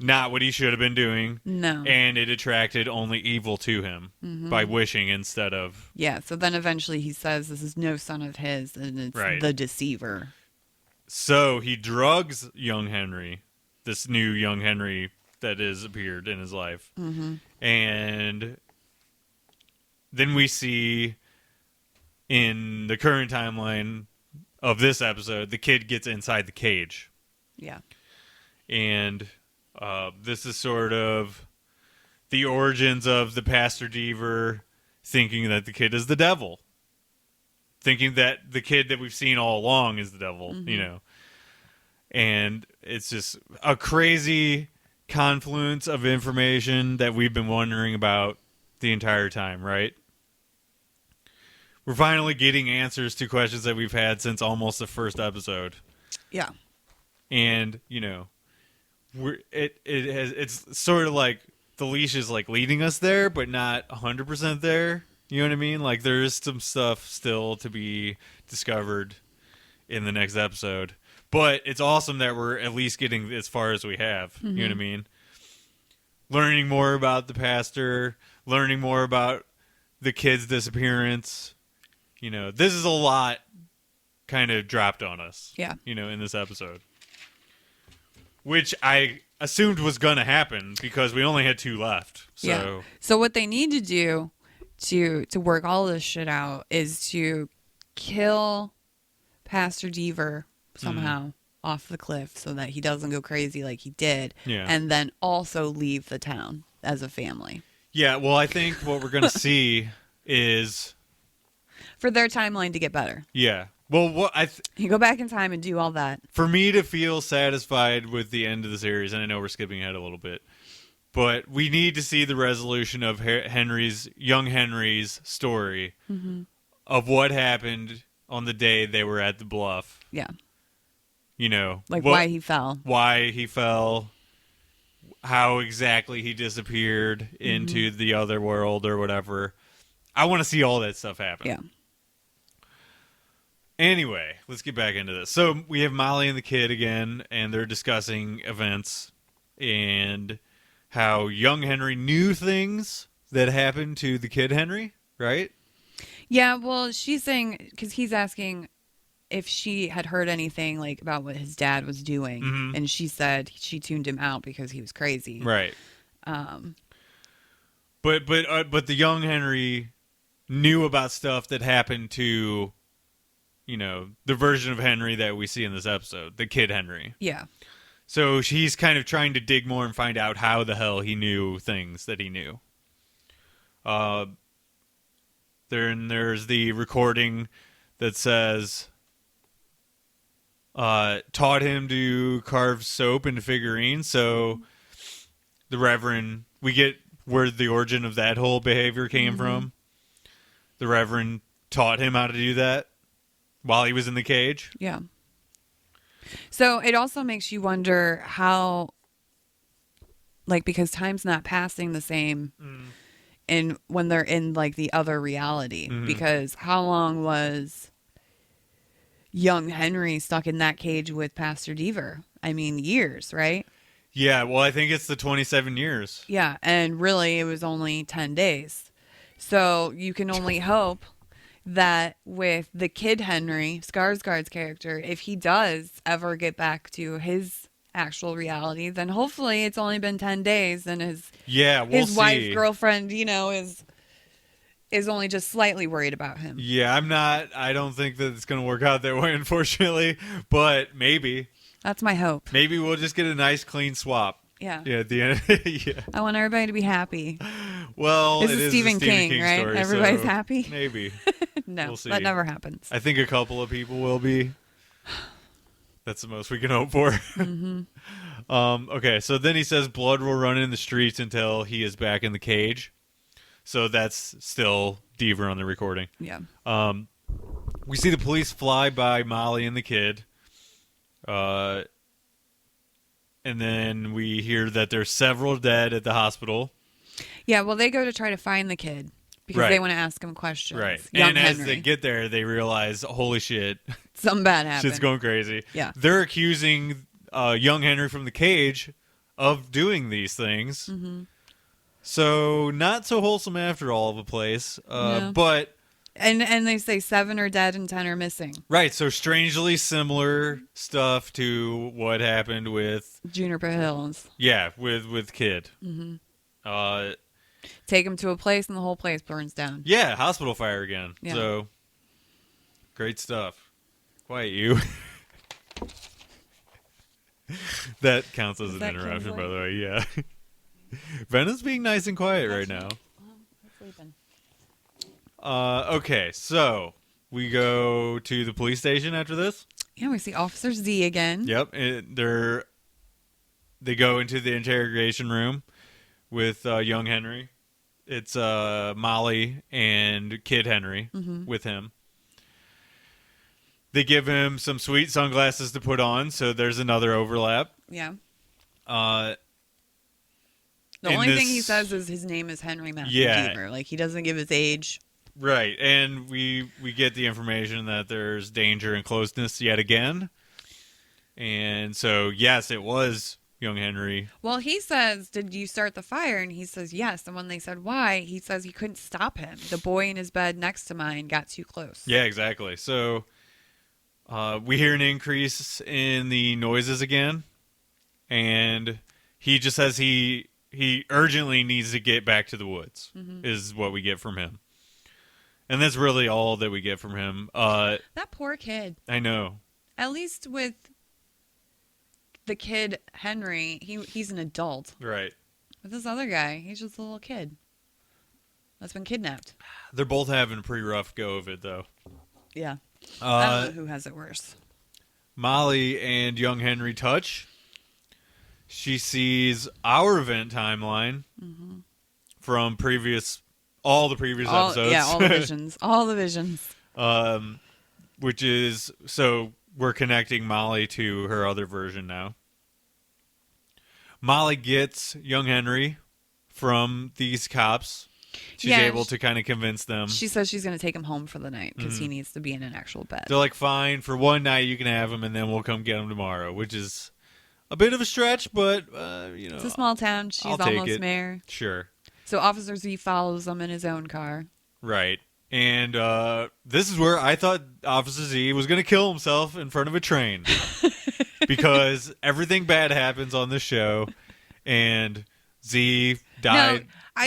Not what he should have been doing. No. And it attracted only evil to him by wishing instead of... Yeah, so then eventually he says this is no son of his, and it's the deceiver. So he drugs young Henry, this new young Henry that has appeared in his life. And then we see in the current timeline of this episode, the kid gets inside the cage. Yeah. And this is sort of the origins of the Pastor Deaver thinking that the kid is the devil. Thinking that the kid that we've seen all along is the devil, And it's just a crazy confluence of information that we've been wondering about the entire time, right? We're finally getting answers to questions that we've had since almost the first episode. Yeah. And, it's sort of like the leash is like leading us there, but not 100% there. You know what I mean? Like there is some stuff still to be discovered in the next episode, but it's awesome that we're at least getting as far as we have. You know what I mean? Learning more about the pastor, learning more about the kid's disappearance. This is a lot kind of dropped on us. Yeah. In this episode. Which I assumed was going to happen because we only had 2 left. So. Yeah. So what they need to do to work all this shit out is to kill Pastor Deaver somehow off the cliff so that he doesn't go crazy like he did. Yeah. And then also leave the town as a family. Yeah, well, I think what we're going to see is... For their timeline to get better. Yeah. Well, you go back in time and do all that. For me to feel satisfied with the end of the series, and I know we're skipping ahead a little bit, but we need to see the resolution of young Henry's story of what happened on the day they were at the bluff. Yeah. Why he fell. Why he fell, how exactly he disappeared into the other world or whatever. I want to see all that stuff happen. Yeah. Anyway, let's get back into this. So we have Molly and the kid again, and they're discussing events and how young Henry knew things that happened to the kid Henry, right? Yeah, well, she's saying, because he's asking if she had heard anything like about what his dad was doing, and she said she tuned him out because he was crazy. Right. But the young Henry knew about stuff that happened to... the version of Henry that we see in this episode, the kid Henry. Yeah. So he's kind of trying to dig more and find out how the hell he knew things that he knew. There's the recording that says, taught him to carve soap into figurines. So the Reverend, we get where the origin of that whole behavior came from. The Reverend taught him how to do that. While he was in the cage? Yeah. So it also makes you wonder how, because time's not passing the same when they're in, the other reality. Because how long was, young Henry stuck in that cage with Pastor Deaver. I mean, years, right? Yeah, well, I think it's the 27 years. Yeah, and really it was only 10 days. So you can only hope that with the kid Henry, Skarsgard's character, if he does ever get back to his actual reality, then hopefully it's only been 10 days and his wife, girlfriend, is only just slightly worried about him. Yeah, I don't think that it's going to work out that way, unfortunately, but maybe. That's my hope. Maybe we'll just get a nice clean swap. Yeah. Yeah, at the end. Yeah. I want everybody to be happy. Well, this is Stephen King, right? Story, Everybody's so happy? Maybe. No, we'll see. That never happens. I think a couple of people will be. That's the most we can hope for. Mm-hmm. Okay, so then he says blood will run in the streets until he is back in the cage. So that's still Deaver on the recording. Yeah. We see the police fly by Molly and the kid. And then we hear that there's several dead at the hospital. Yeah, well, they go to try to find the kid because they want to ask him questions. Right. Young and Henry. as they get there, they realize, holy shit. Something bad happened. Shit's going crazy. Yeah. They're accusing young Henry from the cage of doing these things. Mm-hmm. So not so wholesome after all of a place. No. But... And they say 7 are dead and 10 are missing. Right, so strangely similar stuff to what happened with... Juniper Hills. Yeah, with Kid. Mm-hmm. Take him to a place and the whole place burns down. Yeah, hospital fire again. Yeah. So, great stuff. Quiet you. That counts as an interruption, by the way, yeah. Venom's being nice and quiet right now. I'm sleeping. Okay, so we go to the police station after this. Yeah, we see Officer Z again. Yep, they go into the interrogation room with young Henry. It's Molly and Kid Henry with him. They give him some sweet sunglasses to put on, so there's another overlap. Yeah. The only thing he says is his name is Henry Matthew Deaver. Like, he doesn't give his age. Right, and we get the information that there's danger and closeness yet again. And so, yes, it was young Henry. Well, he says, did you start the fire? And he says, yes. And when they said why, he says he couldn't stop him. The boy in his bed next to mine got too close. Yeah, exactly. So we hear an increase in the noises again. And he just says he urgently needs to get back to the woods, is what we get from him. And that's really all that we get from him. That poor kid. I know. At least with the kid, Henry, he's an adult. Right. With this other guy, he's just a little kid that's been kidnapped. They're both having a pretty rough go of it, though. Yeah. I don't know who has it worse. Molly and young Henry touch. She sees our event timeline from all the previous episodes. Yeah, all the visions. All the visions. Which is, so we're connecting Molly to her other version now. Molly gets young Henry from these cops. She's able to kind of convince them. She says she's going to take him home for the night because he needs to be in an actual bed. They're like, fine, for one night you can have him and then we'll come get him tomorrow, which is a bit of a stretch, but, it's a small town. She's almost mayor. Sure. So Officer Z follows them in his own car. Right. And this is where I thought Officer Z was going to kill himself in front of a train. Because everything bad happens on this show. And Z died. No,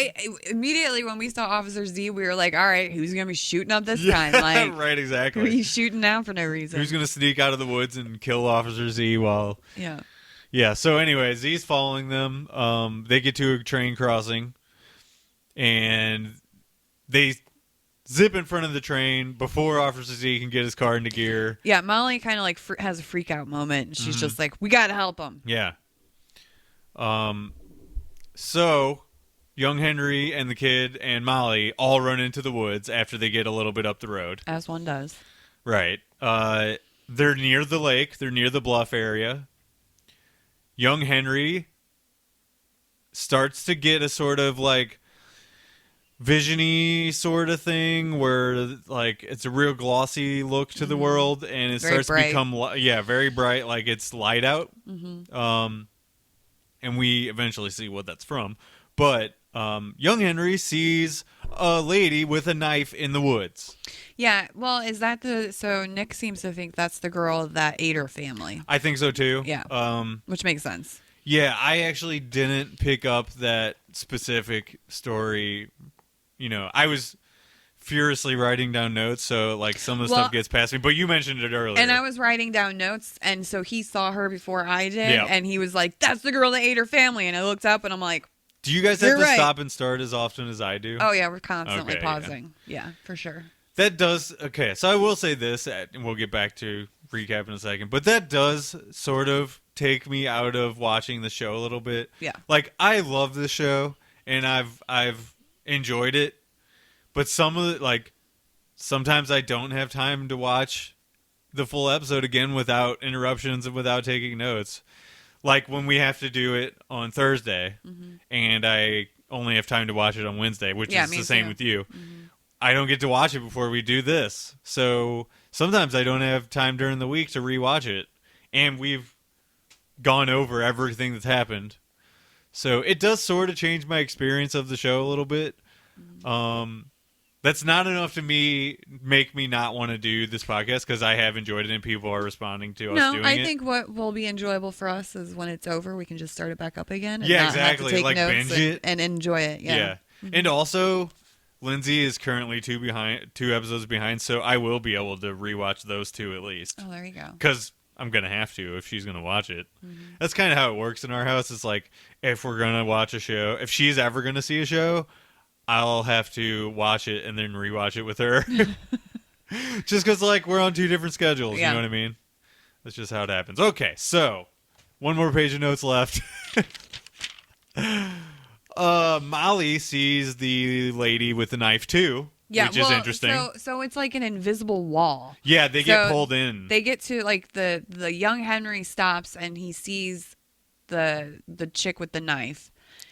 immediately when we saw Officer Z, we were like, all right, who's going to be shooting up this time? Like, right, exactly. Who are you shooting now for no reason? Who's going to sneak out of the woods and kill Officer Z while... Yeah, so anyway, Z's following them. They get to a train crossing. And they zip in front of the train before Officer Z can get his car into gear. Yeah, Molly kind of like has a freak out moment. And she's just like, we got to help him. Yeah. So, young Henry and the kid and Molly all run into the woods after they get a little bit up the road. As one does. Right. They're near the lake. They're near the bluff area. Young Henry starts to get a sort of like visiony sort of thing where like it's a real glossy look to the world, and it very starts bright. to become very bright, like it's light out. And we eventually see what that's from. But young Henry sees a lady with a knife in the woods. Yeah, well, is that so Nick seems to think that's the girl that ate her family. I think so too. Yeah. Which makes sense. Yeah, I actually didn't pick up that specific story. You know, I was furiously writing down notes, so like some of the stuff gets past me. But you mentioned it earlier. And I was writing down notes, and so he saw her before I did, Yeah. and he was like, that's the girl that ate her family. And I looked up, and I'm like, do you guys have to stop and start as often as I do? oh, yeah, we're constantly pausing. Yeah, for sure. That does, okay, so I will say this, and we'll get back to recap in a second, but that does sort of take me out of watching the show a little bit. Yeah. Like, I love the show, and I've enjoyed it, but some of it, like, sometimes I don't have time to watch the full episode again without interruptions and without taking notes. Like when we have to do it on Thursday, and I only have time to watch it on Wednesday, which is the same with you. I don't get to watch it before we do this. So sometimes I don't have time during the week to rewatch it. And we've gone over everything that's happened. So it does sort of change my experience of the show a little bit. That's not enough to make me not want to do this podcast because I have enjoyed it and people are responding to us doing it. No, I think what will be enjoyable for us is when it's over, we can just start it back up again. And yeah, not exactly. Have to take like notes binge it and enjoy it. Yeah. And also, Lindsay is currently two episodes behind, so I will be able to rewatch those two at least. Oh, there you go. Because I'm gonna have to if she's gonna watch it. That's kind of how it works in our house. It's like if we're gonna watch a show, if she's ever gonna see a show, I'll have to watch it and then rewatch it with her. Just because, like, we're on two different schedules. You know what I mean? That's just how it happens. Okay, so one more page of notes left. Molly sees the lady with the knife too, which is interesting. So it's like an invisible wall. Yeah, they get pulled in. They get to like the young Henry stops and he sees the chick with the knife.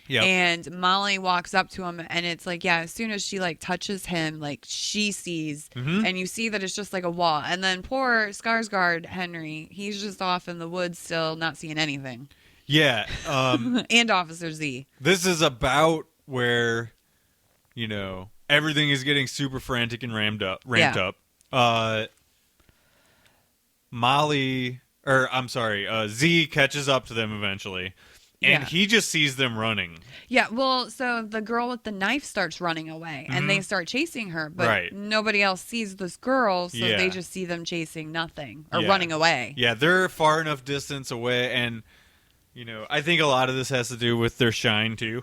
Yep. And Molly walks up to him, and it's like, as soon as she like touches him, like she sees, and you see that it's just like a wall. And then poor Skarsgard Henry, he's just off in the woods still, not seeing anything. Yeah. And Officer Z. This is about where, everything is getting super frantic and ramped up. Z catches up to them eventually. And he just sees them running. Yeah, well, so the girl with the knife starts running away, and they start chasing her, but nobody else sees this girl, so they just see them chasing nothing, or running away. Yeah, they're far enough distance away, and, I think a lot of this has to do with their shine, too.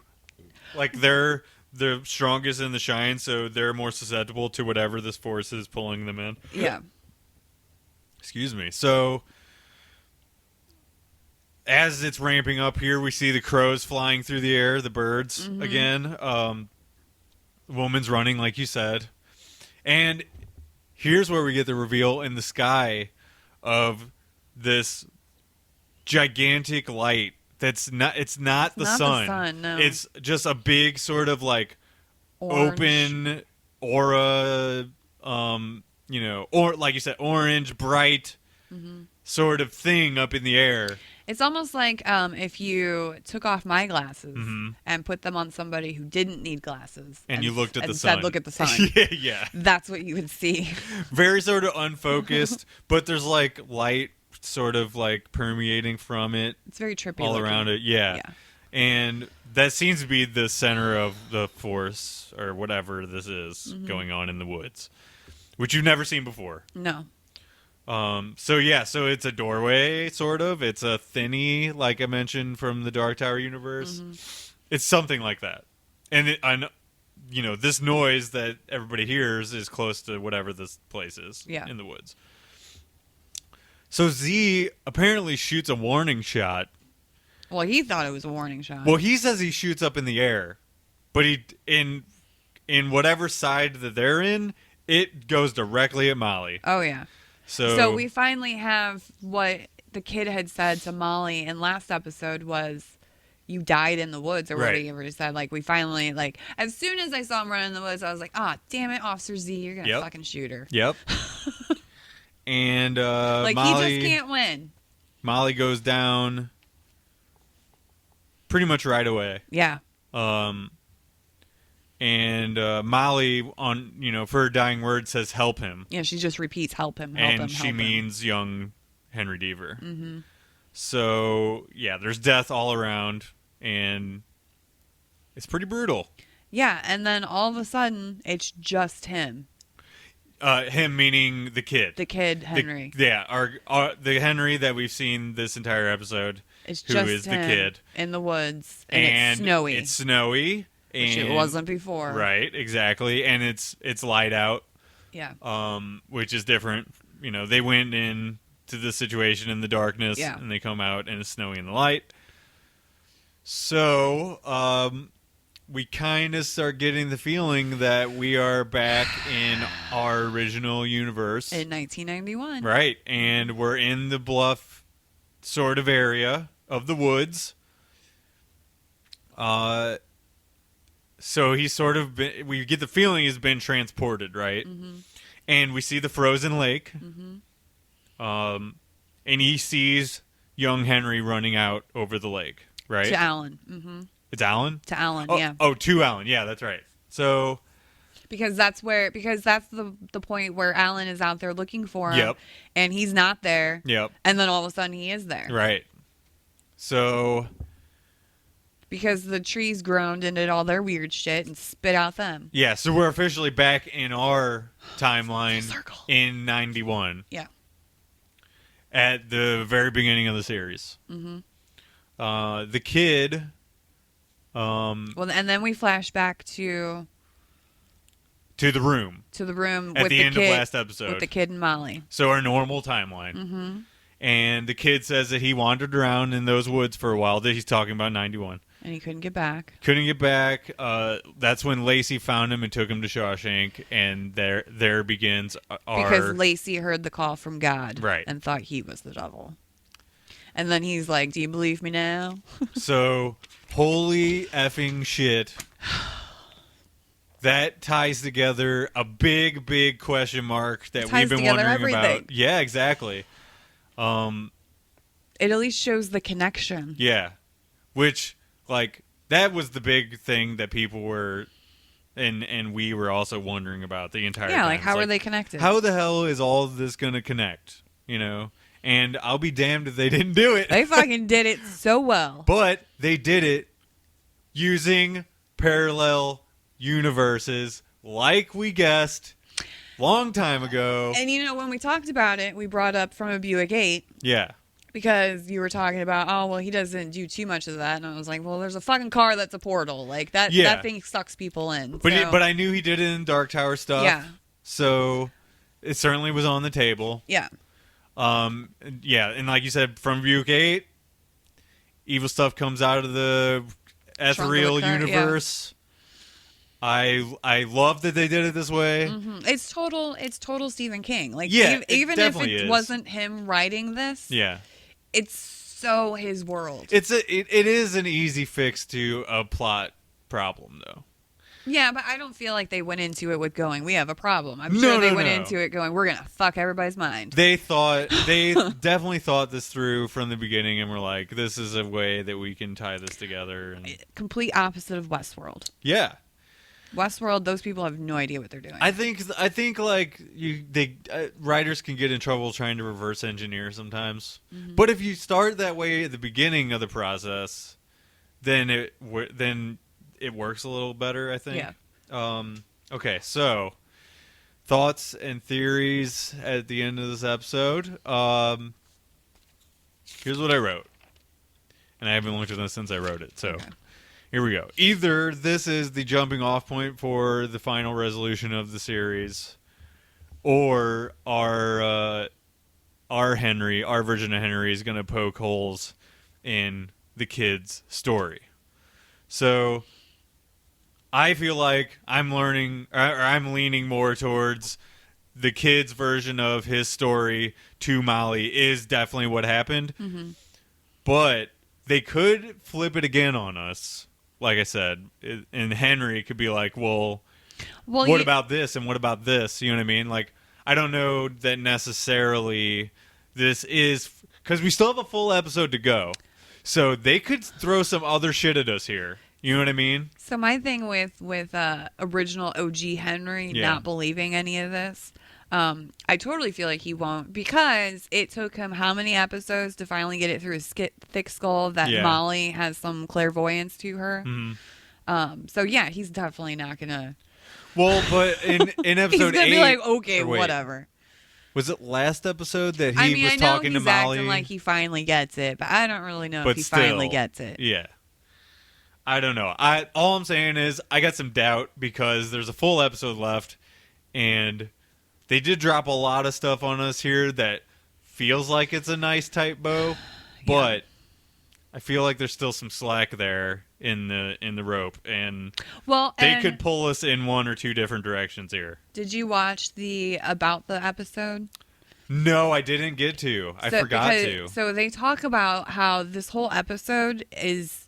Like, they're the strongest in the shine, so they're more susceptible to whatever this force is pulling them in. Yeah. Excuse me. So as it's ramping up here, we see the crows flying through the air, the birds again. The woman's running, like you said. And here's where we get the reveal in the sky of this gigantic light that's not, it's not the sun. No. It's just a big sort of like open aura, or like you said, orange, bright sort of thing up in the air. It's almost like if you took off my glasses and put them on somebody who didn't need glasses. And you looked at the sun. Said, look at the sun. Yeah. That's what you would see. Very sort of unfocused, but there's like light sort of like permeating from it. It's very trippy all looking. Around it. Yeah. And that seems to be the center of the force or whatever this is going on in the woods, which you've never seen before. No. So it's a doorway, sort of. It's a thinny, like I mentioned from the Dark Tower universe. It's something like that. And this noise that everybody hears is close to whatever this place is in the woods. So Z apparently shoots a warning shot. Well, he thought it was a warning shot. Well, he says he shoots up in the air, but in whatever side that they're in, it goes directly at Molly. Oh, yeah. So we finally have what the kid had said to Molly in last episode was, you died in the woods or Right. whatever he said. Like, we finally, like, as soon as I saw him running in the woods, I was like, damn it, Officer Z, you're going to fucking shoot her. Yep. And like, Molly, he just can't win. Molly goes down pretty much right away. Yeah. And Molly, on for her dying word, says help him. Yeah, she just repeats help him, help him, and help she him. means young Henry Deaver. Mm-hmm. So yeah, there's death all around, and it's pretty brutal. Yeah, and then all of a sudden, it's just him. Him meaning the kid. The kid, Henry. The Henry that we've seen this entire episode. It's who just is him the kid in the woods, and it's snowy. It's snowy, which it wasn't before. Right, exactly, and it's light out. Yeah. Which is different. They went in to the situation in the darkness, and they come out and it's snowy in the light. So, we kind of start getting the feeling that we are back in our original universe. In 1991. Right, and we're in the bluff sort of area of the woods. So he's sort of we get the feeling he's been transported, right? Mm-hmm. And we see the frozen lake. Mm-hmm. And he sees young Henry running out over the lake, right? To Alan. Mm-hmm. It's Alan? To Alan, yeah. Oh, to Alan. Yeah, that's right. So... Because that's the point where Alan is out there looking for him. Yep. And he's not there. Yep. And then all of a sudden he is there. Right. So... Because the trees groaned and did all their weird shit and spit out them. Yeah, so we're officially back in our timeline in 91. Yeah. At the very beginning of the series. Mm-hmm. The kid... well, and then we flash back to the room. To the room at with the the end kid, of last episode. with the kid and Molly. So our normal timeline. Mm-hmm. And the kid says that he wandered around in those woods for a while. That he's talking about 91. And he couldn't get back. Couldn't get back. That's when Lacey found him and took him to Shawshank, and there begins our... Because Lacey heard the call from God, right, and thought he was the devil. And then he's like, "Do you believe me now?" So, holy effing shit! That ties together a big question mark that we've been wondering about. Yeah, exactly. It at least shows the connection. Yeah, which. Like, that was the big thing that people were, and we were also wondering about the entire time. Yeah, like, how are they connected? How the hell is all of this going to connect, And I'll be damned if they didn't do it. They fucking did it so well. But they did it using parallel universes, like we guessed, long time ago. And, when we talked about it, we brought up From a Buick 8. Yeah. Because you were talking about, oh, well, he doesn't do too much of that. And I was like, well, there's a fucking car that's a portal. Like, that thing sucks people in. But I knew he did it in Dark Tower stuff. Yeah. So it certainly was on the table. Yeah. Yeah, and like you said, from Buick 8, evil stuff comes out of the ethereal universe. Yeah. I love that they did it this way. Mm-hmm. It's total Stephen King. Like, yeah, even if it wasn't him writing this. Yeah. It's so his world. It is an easy fix to a plot problem, though. Yeah, but I don't feel like they went into it with going, we have a problem. I'm sure they went into it going, we're going to fuck everybody's mind. They definitely thought this through from the beginning and were like, this is a way that we can tie this together. And... Complete opposite of Westworld. Yeah. Westworld, those people have no idea what they're doing. I think like writers can get in trouble trying to reverse engineer sometimes. Mm-hmm. But if you start that way at the beginning of the process, then it works a little better, I think. Yeah. Okay, so thoughts and theories at the end of this episode. Here's what I wrote, and I haven't looked at this since I wrote it. So. Okay. Here we go. Either this is the jumping off point for the final resolution of the series, or our Henry, our version of Henry, is going to poke holes in the kid's story. So I feel like I'm leaning more towards the kid's version of his story to Molly is definitely what happened. Mm-hmm. But they could flip it again on us, like I said, and Henry could be like, well what about this and what about this? You know what I mean? Like, I don't know that necessarily this is, because we still have a full episode to go, so they could throw some other shit at us here. You know what I mean? So my thing with original OG Henry not believing any of this, I totally feel like he won't, because it took him how many episodes to finally get it through his thick skull that Molly has some clairvoyance to her. So yeah, he's definitely not gonna. Well, but in episode 8, he's gonna be like, okay, whatever. Was it last episode that he was talking to Molly? I know he's acting like he finally gets it, but I don't really know if he finally gets it. Yeah. I don't know. All I'm saying is I got some doubt because there's a full episode left, and they did drop a lot of stuff on us here that feels like it's a nice tight bow, but I feel like there's still some slack there in the rope, and they could pull us in one or two different directions here. Did you watch about the episode? No, I didn't get to. I forgot to. So they talk about how this whole episode is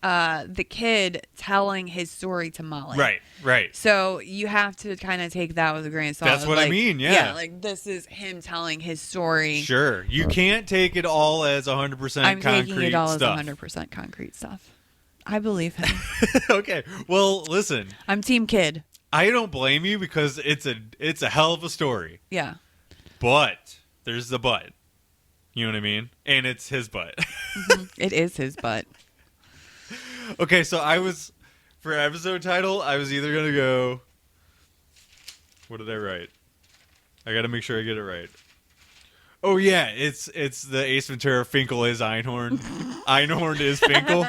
the kid telling his story to Molly. Right. So you have to kind of take that with a grain of salt. That's what I mean, yeah. Yeah, like this is him telling his story. Sure. You can't take it all as 100% concrete stuff. I'm taking it all as 100% concrete stuff. I believe him. Okay. Well, listen. I'm team kid. I don't blame you because it's a hell of a story. Yeah. But there's the but. You know what I mean? And it's his butt. It is his butt. Okay, so for episode title, I was either going to go, what did I write? I got to make sure I get it right. Oh, yeah, it's the Ace Ventura Finkel is Einhorn. Einhorn is Finkel.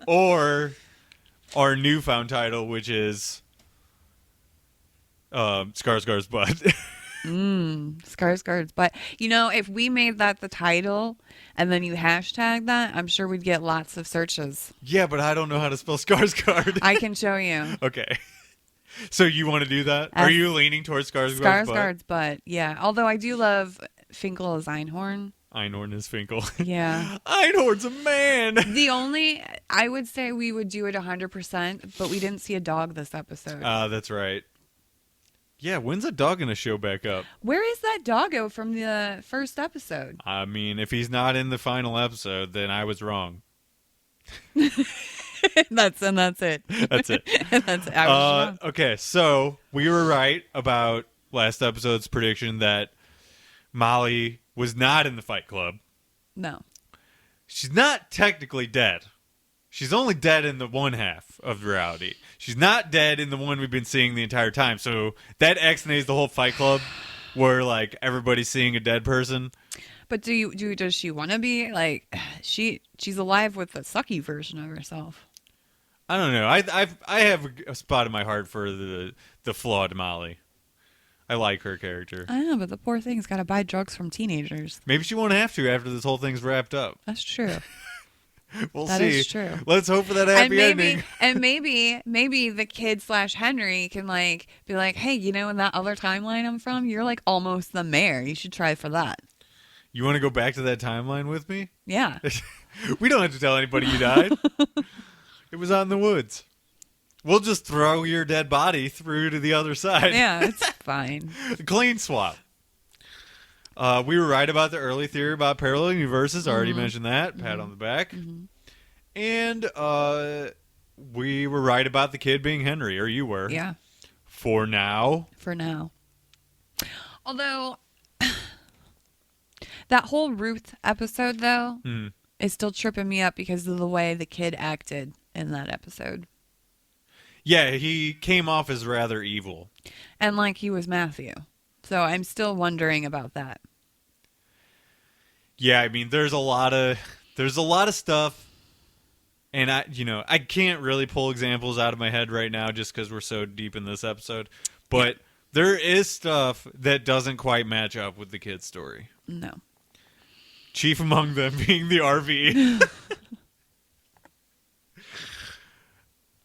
Or our newfound title, which is Skarsgard's butt. Skarsgard's butt. You know, if we made that the title and then you hashtag that, I'm sure we'd get lots of searches. Yeah, but I don't know how to spell Skarsgard. I can show you. Okay. So you want to do that? Are you leaning towards Skarsgard's butt? Yeah. Although I do love Finkel as Einhorn. Einhorn is Finkel. Yeah. Einhorn's a man. I would say we would do it 100%, but we didn't see a dog this episode. That's right. Yeah, when's a dog gonna show back up? Where is that doggo from the first episode? I mean, if he's not in the final episode, then I was wrong. That's it. That's it. That's it. I was wrong. Okay, so we were right about last episode's prediction that Molly was not in the Fight Club. No. She's not technically dead. She's only dead in the one half of reality. She's not dead in the one we've been seeing the entire time. So that exonates the whole Fight Club where, like, everybody's seeing a dead person. But does she want to be? Like, she's alive with the sucky version of herself. I don't know. I have a spot in my heart for the flawed Molly. I like her character. I know, but the poor thing's got to buy drugs from teenagers. Maybe she won't have to after this whole thing's wrapped up. That's true. We'll see. That is true. Let's hope for that happy ending. And maybe the kid / Henry can like be like, hey, you know, in that other timeline I'm from, you're like almost the mayor. You should try for that. You want to go back to that timeline with me? Yeah. We don't have to tell anybody you died. It was out in the woods. We'll just throw your dead body through to the other side. Yeah, it's fine. Clean swap. We were right about the early theory about parallel universes. I already mentioned that. Pat on the back. And we were right about the kid being Henry, or you were. Yeah. For now. Although, that whole Ruth episode, though, is still tripping me up because of the way the kid acted in that episode. Yeah, he came off as rather evil. And like he was Matthew. So I'm still wondering about that. Yeah, I mean, there's a lot of stuff, and I can't really pull examples out of my head right now just because we're so deep in this episode. But there is stuff that doesn't quite match up with the kid's story. No. Chief among them being the RV.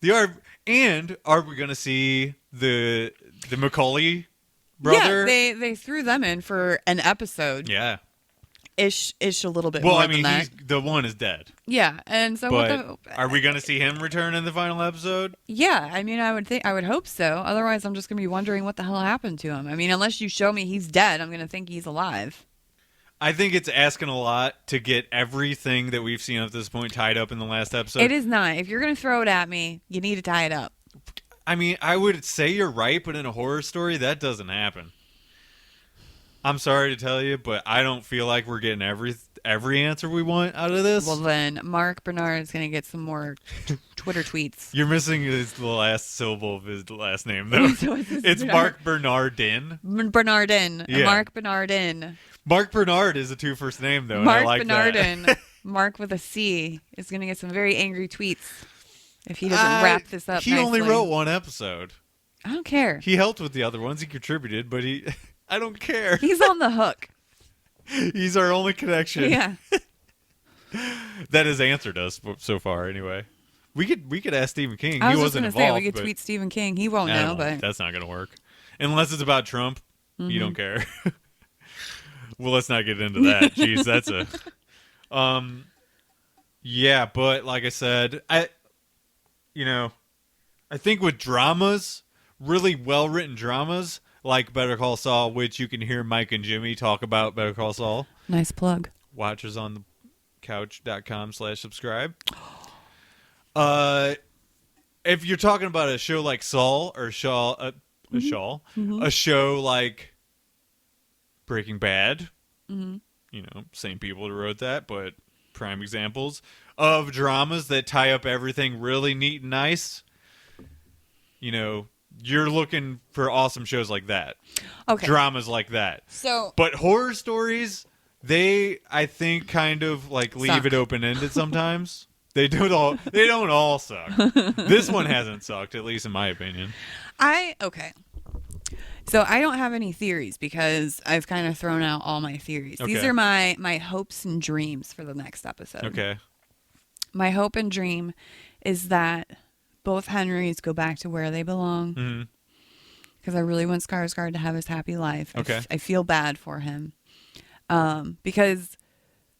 The RV. And are we going to see the Macaulay brother? Yeah, they threw them in for an episode. Yeah. ish a little bit well, more I mean, than that. the one is dead. Yeah, and so but are we going to see him return in the final episode? Yeah, I mean, I would hope so. Otherwise, I'm just going to be wondering what the hell happened to him. I mean, unless you show me he's dead, I'm going to think he's alive. I think it's asking a lot to get everything that we've seen up to this point tied up in the last episode. It is not. If you're going to throw it at me, you need to tie it up. I mean, I would say you're right, but in a horror story, that doesn't happen. I'm sorry to tell you, but I don't feel like we're getting every answer we want out of this. Well, then Mark Bernard is going to get some more Twitter tweets. You're missing the last syllable of his last name, though. It's Mark Bernardin. Bernardin. Yeah. Mark Bernardin. Mark Bernard is a two first name, though. Mark and I like Bernardin. That. Mark with a C is going to get some very angry tweets if he doesn't wrap this up. He nicely. only wrote one episode. I don't care. He helped with the other ones. He contributed, but I don't care. He's on the hook. He's our only connection. Yeah. That has answered us so far, anyway. We could ask Stephen King. I was he just wasn't gonna involved. Say we could tweet Stephen King. He won't know, but that's not going to work unless it's about Trump. Mm-hmm. You don't care. Well, let's not get into that. Jeez, that's a. Yeah, but like I said, I think with dramas, really well written dramas like Better Call Saul, which you can hear Mike and Jimmy talk about Better Call Saul. Nice plug. WatchersOnTheCouch.com/subscribe. If you're talking about a show like Saul or a show like Breaking Bad, same people who wrote that, but prime examples of dramas that tie up everything really neat and nice. You're looking for awesome shows like that. Okay. Dramas like that. But horror stories, I think, kind of like leave it open-ended sometimes. They don't all suck. This one hasn't sucked, at least in my opinion. Okay. So I don't have any theories because I've kind of thrown out all my theories. Okay. These are my hopes and dreams for the next episode. Okay. My hope and dream is that both Henrys go back to where they belong. Because I really want Skarsgård to have his happy life. Okay. I feel bad for him. Because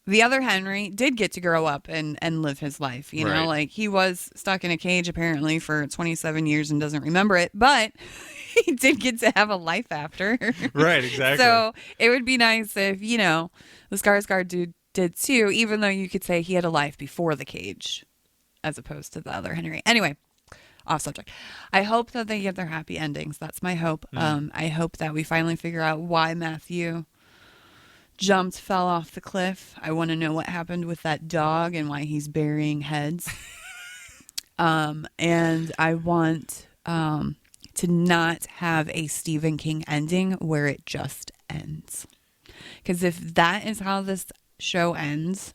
the other Henry did get to grow up and live his life. You know, like he was stuck in a cage apparently for 27 years and doesn't remember it, but he did get to have a life after. Right, exactly. So it would be nice if, the Skarsgård dude did too, even though you could say he had a life before the cage as opposed to the other Henry. Anyway, off subject. I hope that they get their happy endings. That's my hope. I hope that we finally figure out why Matthew fell off the cliff. I want to know what happened with that dog and why he's burying heads. And I want to not have a Stephen King ending where it just ends. Because if that is how this show ends,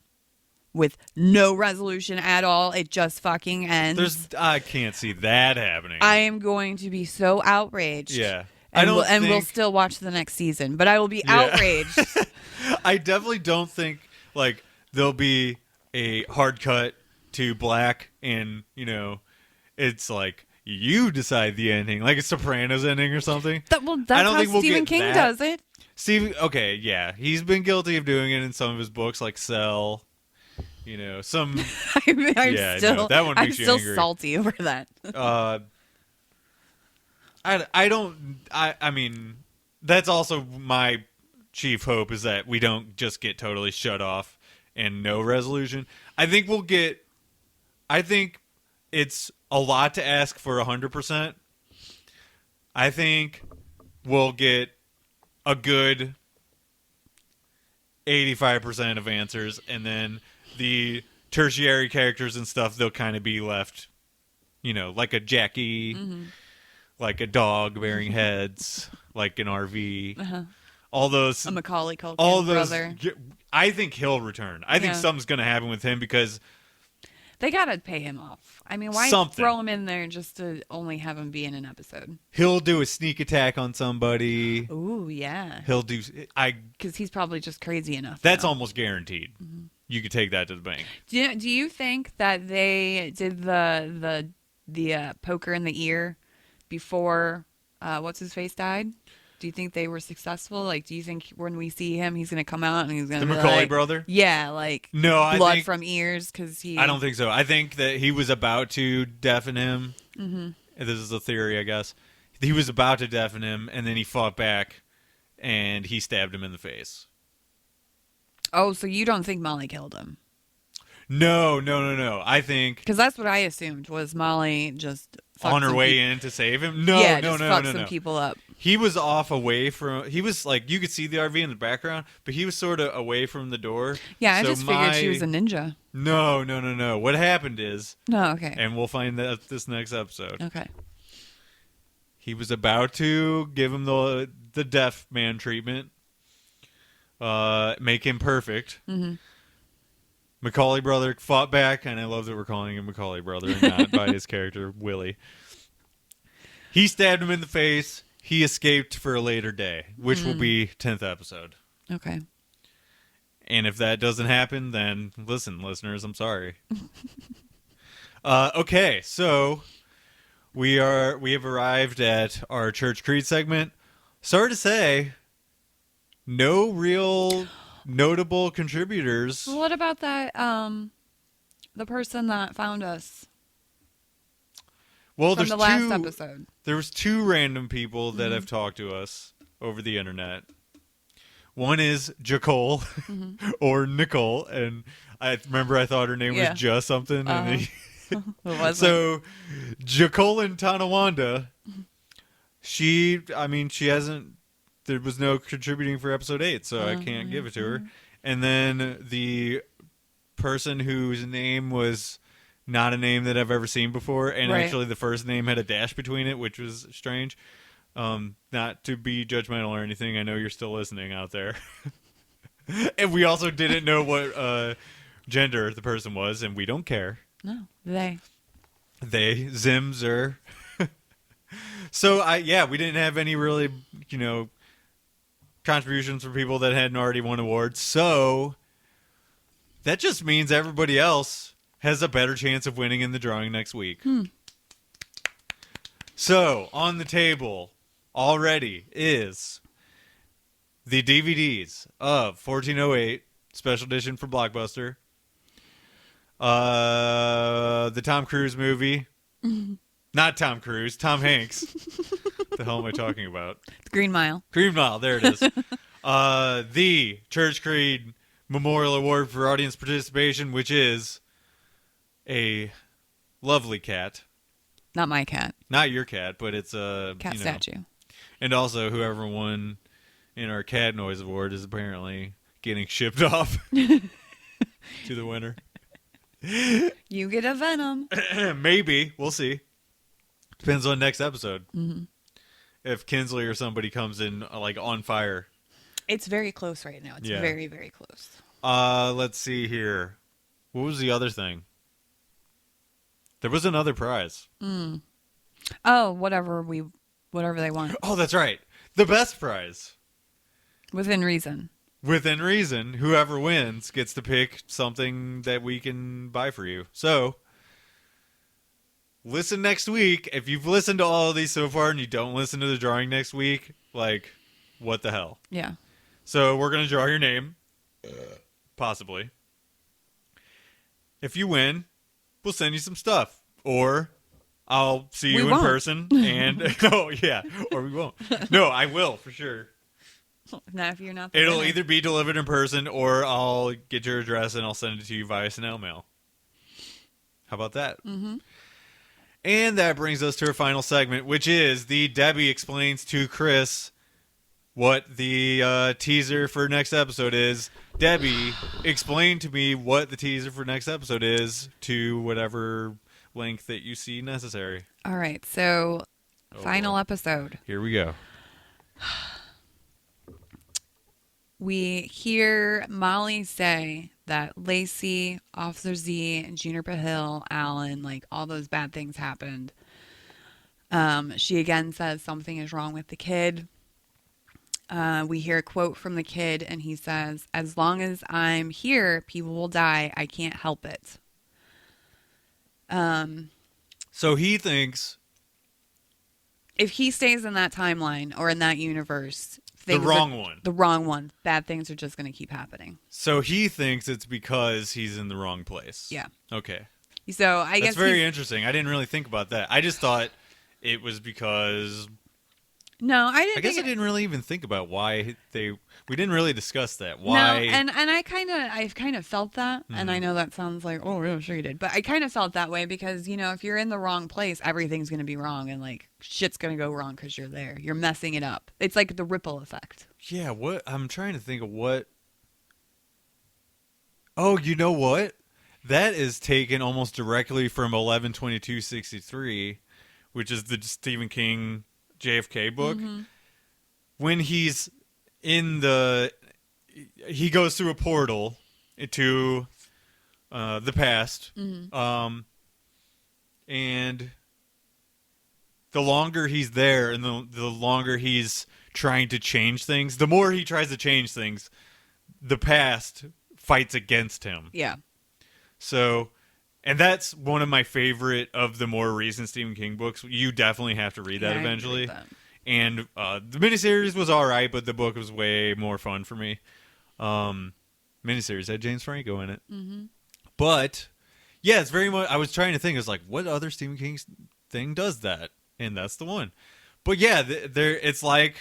with no resolution at all, it just fucking ends. I can't see that happening. I am going to be so outraged. Yeah. And we'll still watch the next season, but I will be outraged. I definitely don't think there'll be a hard cut to black and it's like you decide the ending, like a Sopranos ending or something. That's how Stephen King does it. Okay, yeah, he's been guilty of doing it in some of his books, like Cell. Some. I'm still salty over that. I mean, that's also my chief hope is that we don't just get totally shut off and no resolution. I think it's a lot to ask for 100%. I think we'll get a good 85% of answers, and then the tertiary characters and stuff, they'll kind of be left, like a Jackie, like a dog bearing heads, like an RV, all those. A Macaulay Culkin brother. I think he'll return. I think something's going to happen with him because they got to pay him off. I mean, why throw him in there just to only have him be in an episode? He'll do a sneak attack on somebody. Ooh, yeah. He'll do. Because he's probably just crazy enough. That's almost guaranteed. You could take that to the bank. Do you think that they did the poker in the ear before what's his face died? Do you think they were successful? Like, do you think when we see him, he's going to come out and he's going to The be Macaulay like, brother? Yeah, like blood from ears because he... I don't think so. I think that he was about to deafen him. Mm-hmm. This is a theory, I guess. He was about to deafen him, and then he fought back, and he stabbed him in the face. Oh, so you don't think Molly killed him? No. I think... Because that's what I assumed, was Molly just... on her way in to save him? No. Fuck some people up. He was off away from... He was like... You could see the RV in the background, but he was sort of away from the door. Yeah, I just figured she was a ninja. No. What happened is... No, okay. And we'll find that this next episode. Okay. He was about to give him the deaf man treatment. Make him perfect. Mm-hmm. Macaulay brother fought back, and I love that we're calling him Macaulay brother and not by his character, Willie. He stabbed him in the face. He escaped for a later day, which will be 10th episode. Okay. And if that doesn't happen, then listen, listeners, I'm sorry. Okay, so we have arrived at our Church Creed segment. Sorry to say, no real notable contributors. What about that the person that found us? Well, from the last episode. There was 2 random people that have talked to us over the internet. One is Jacole or Nicole, and I remember I thought her name was just something. And so Jacole and Tonawanda, she hasn't. There was no contributing for episode 8, so I can't give it to her. And then the person whose name was not a name that I've ever seen before, and actually the first name had a dash between it, which was strange. Not to be judgmental or anything, I know you're still listening out there. And we also didn't know what gender the person was, and we don't care. No, they, Zims, or... So, we didn't have any really, contributions from people that hadn't already won awards. So, that just means everybody else has a better chance of winning in the drawing next week. So, on the table already is the DVDs of 1408, Special Edition for Blockbuster, the Tom Cruise movie, not Tom Cruise, Tom Hanks. The hell am I talking about? Green Mile. Green Mile, there it is. The Church Creed Memorial Award for Audience Participation, which is a lovely cat. Not my cat. Not your cat, but it's a cat statue. And also, whoever won in our Cat Noise Award is apparently getting shipped off to the winner. You get a Venom. Maybe. We'll see. Depends on next episode. Mm-hmm. If Kinsley or somebody comes in like on fire. It's very close right now. It's very, very close. Let's see here. What was the other thing? There was another prize. Oh, whatever they want. Oh, that's right. The best prize. Within reason. Within reason. Whoever wins gets to pick something that we can buy for you. So, listen next week. If you've listened to all of these so far and you don't listen to the drawing next week, like, what the hell? Yeah. So, we're going to draw your name. Possibly. If you win, we'll send you some stuff. Or I'll see you in person. And oh, yeah. Or we won't. No, I will, for sure. Now, if you're not It'll either be delivered in person or I'll get your address and I'll send it to you via snail mail. How about that? Mm-hmm. And that brings us to our final segment, which is the Debbie explains to Chris what the teaser for next episode is. Debbie, explain to me what the teaser for next episode is to whatever length that you see necessary. All right, so final episode. Here we go. We hear Molly say that Lacey, Officer Z, Juniper Hill, Alan, like all those bad things happened. She again says something is wrong with the kid. We hear a quote from the kid, and he says, "As long as I'm here, people will die. I can't help it." So he thinks if he stays in that timeline or in that universe, the wrong one, bad things are just going to keep happening. So he thinks it's because he's in the wrong place. Yeah. Okay. So I guess that's very interesting. I didn't really think about that. I just thought it was because. No, I didn't. I guess I didn't really even think about why they. We didn't really discuss that. Why? No, and I kind of felt that, and I know that sounds like, oh, yeah, sure you did, but I kind of felt that way because if you're in the wrong place, everything's gonna be wrong, and like shit's gonna go wrong because you're there. You're messing it up. It's like the ripple effect. Yeah. What I'm trying to think of what. Oh, you know what? That is taken almost directly from 11/22/63, which is the Stephen King JFK book. Mm-hmm. When he's in he goes through a portal to the past, mm-hmm. And the longer he's there and the longer he's trying to change things, the more he tries to change things, the past fights against him. Yeah. So, and that's one of my favorite of the more recent Stephen King books. You definitely have to read that eventually. Read that. And the miniseries was all right, but the book was way more fun for me. Miniseries had James Franco in it. Mm-hmm. But, yeah, it's very much... I was trying to think, it's like, what other Stephen King thing does that? And that's the one. But, yeah, it's like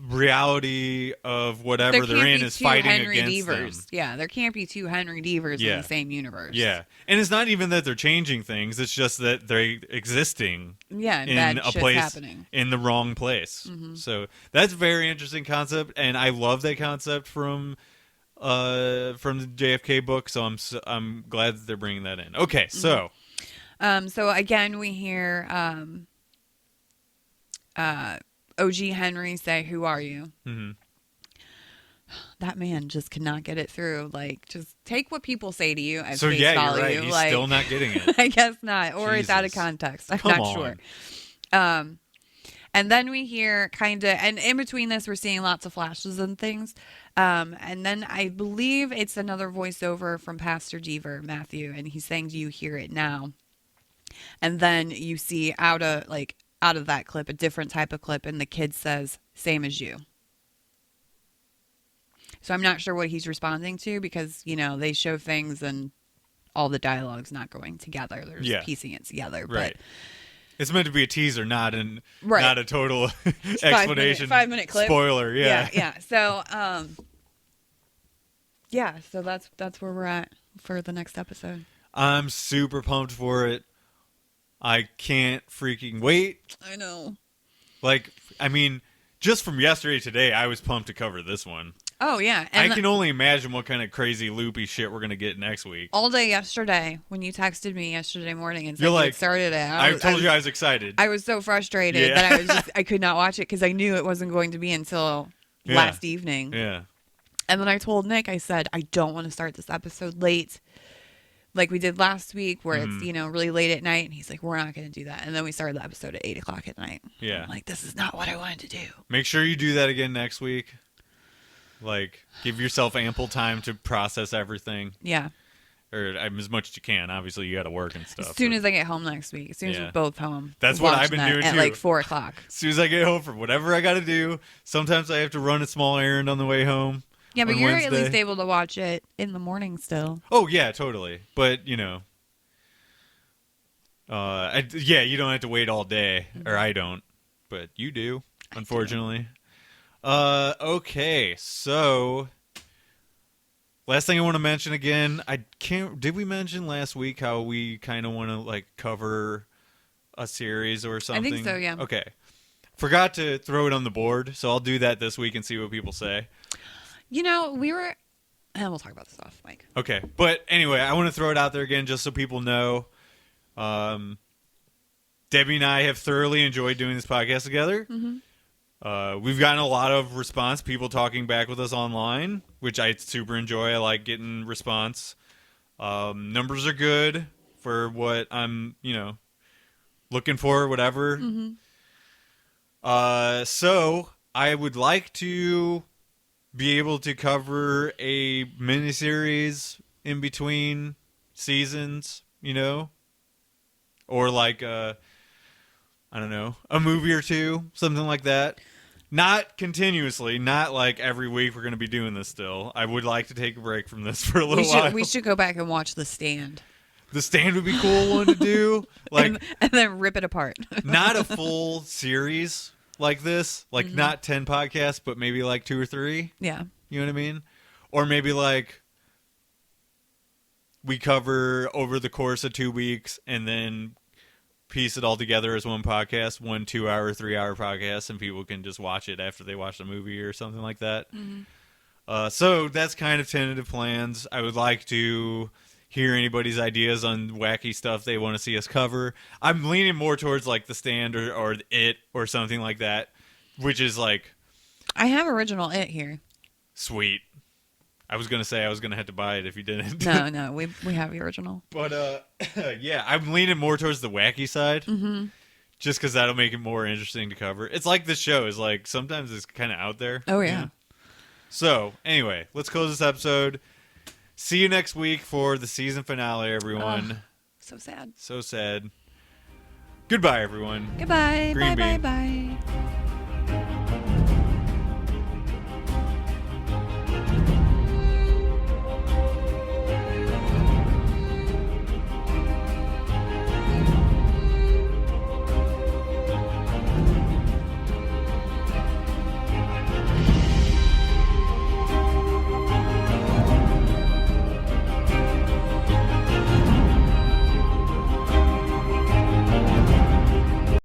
reality of whatever they're in is fighting Henry against Deavers. them. Yeah, there can't be two Henry Deavers in the same universe. Yeah, and it's not even that they're changing things; it's just that they're existing. Yeah, and in a place happening in the wrong place. Mm-hmm. So that's a very interesting concept, and I love that concept from the JFK book. So I'm glad that they're bringing that in. Okay, so so again we hear OG Henry say, "Who are you?" Mm-hmm. That man just cannot get it through. Like, just take what people say to you as face value. You're right. He's like, still not getting it. I guess not, or Jesus. It's out of context. I'm not sure. And then we hear and in between this, we're seeing lots of flashes and things. And then I believe it's another voiceover from Pastor Deaver, Matthew, and he's saying, "Do you hear it now?" And then you see out of that clip, a different type of clip, and the kid says, "Same as you." So I'm not sure what he's responding to because, they show things and all the dialogue's not going together. They're just piecing it together. Right. But it's meant to be a teaser, not a total explanation. 5-minute clip. Spoiler, yeah. Yeah. So, so that's where we're at for the next episode. I'm super pumped for it. I can't freaking wait. I know. Just from yesterday to today, I was pumped to cover this one. Oh, yeah. And I can only imagine what kind of crazy loopy shit we're going to get next week. All day yesterday, when you texted me yesterday morning and said you started it. I told you I was excited. I was so frustrated that I could not watch it because I knew it wasn't going to be until last evening. Yeah. And then I told Nick, I said, I don't want to start this episode late like we did last week where it's, really late at night. And he's like, we're not going to do that. And then we started the episode at 8 o'clock at night. Yeah. I'm like, this is not what I wanted to do. Make sure you do that again next week. Give yourself ample time to process everything. Yeah. Or as much as you can. Obviously, you got to work and stuff. As soon as I get home next week. As soon as we're both home. That's what I've been doing, too. At 4 o'clock. As soon as I get home from whatever I got to do. Sometimes I have to run a small errand on the way home. Yeah, but you're Wednesday. At least able to watch it in the morning still. Oh, yeah, totally. But, you don't have to wait all day. Or I don't. But you do, unfortunately. Okay, so last thing I want to mention again, did we mention last week how we kind of want to cover a series or something? I think so, yeah. Okay. Forgot to throw it on the board, so I'll do that this week and see what people say. We'll talk about this off, Mike. Okay, but anyway, I want to throw it out there again just so people know. Debbie and I have thoroughly enjoyed doing this podcast together. Mm-hmm. We've gotten a lot of response, people talking back with us online, which I super enjoy. I like getting response. Numbers are good for what I'm, looking for, whatever. Mm-hmm. So I would like to be able to cover a miniseries in between seasons, or I don't know, a movie or two, something like that. Not continuously, not like every week we're going to be doing this still. I would like to take a break from this for a little while. We should go back and watch The Stand. The Stand would be a cool one to do. Like, and then rip it apart. Not a full series like this. Like, not 10 podcasts, but maybe like 2 or 3. Yeah. You know what I mean? Or maybe like we cover over the course of 2 weeks and then piece it all together as one podcast, 1 2-hour, 3-hour podcast, and people can just watch it after they watch the movie or something like that. So that's kind of tentative plans. I would like to hear anybody's ideas on wacky stuff they want to see us cover. I'm leaning more towards like The Stand or It or something like that, which is like... I have original It here. Sweet. I was going to say I was going to have to buy it if you didn't. No, we have the original. But, yeah, I'm leaning more towards the wacky side. Just because that'll make it more interesting to cover. It's like this show is like, sometimes it's kind of out there. Oh, yeah. So, anyway, let's close this episode. See you next week for the season finale, everyone. So sad. So sad. Goodbye, everyone. Goodbye. Green Bye, bean. bye, bye.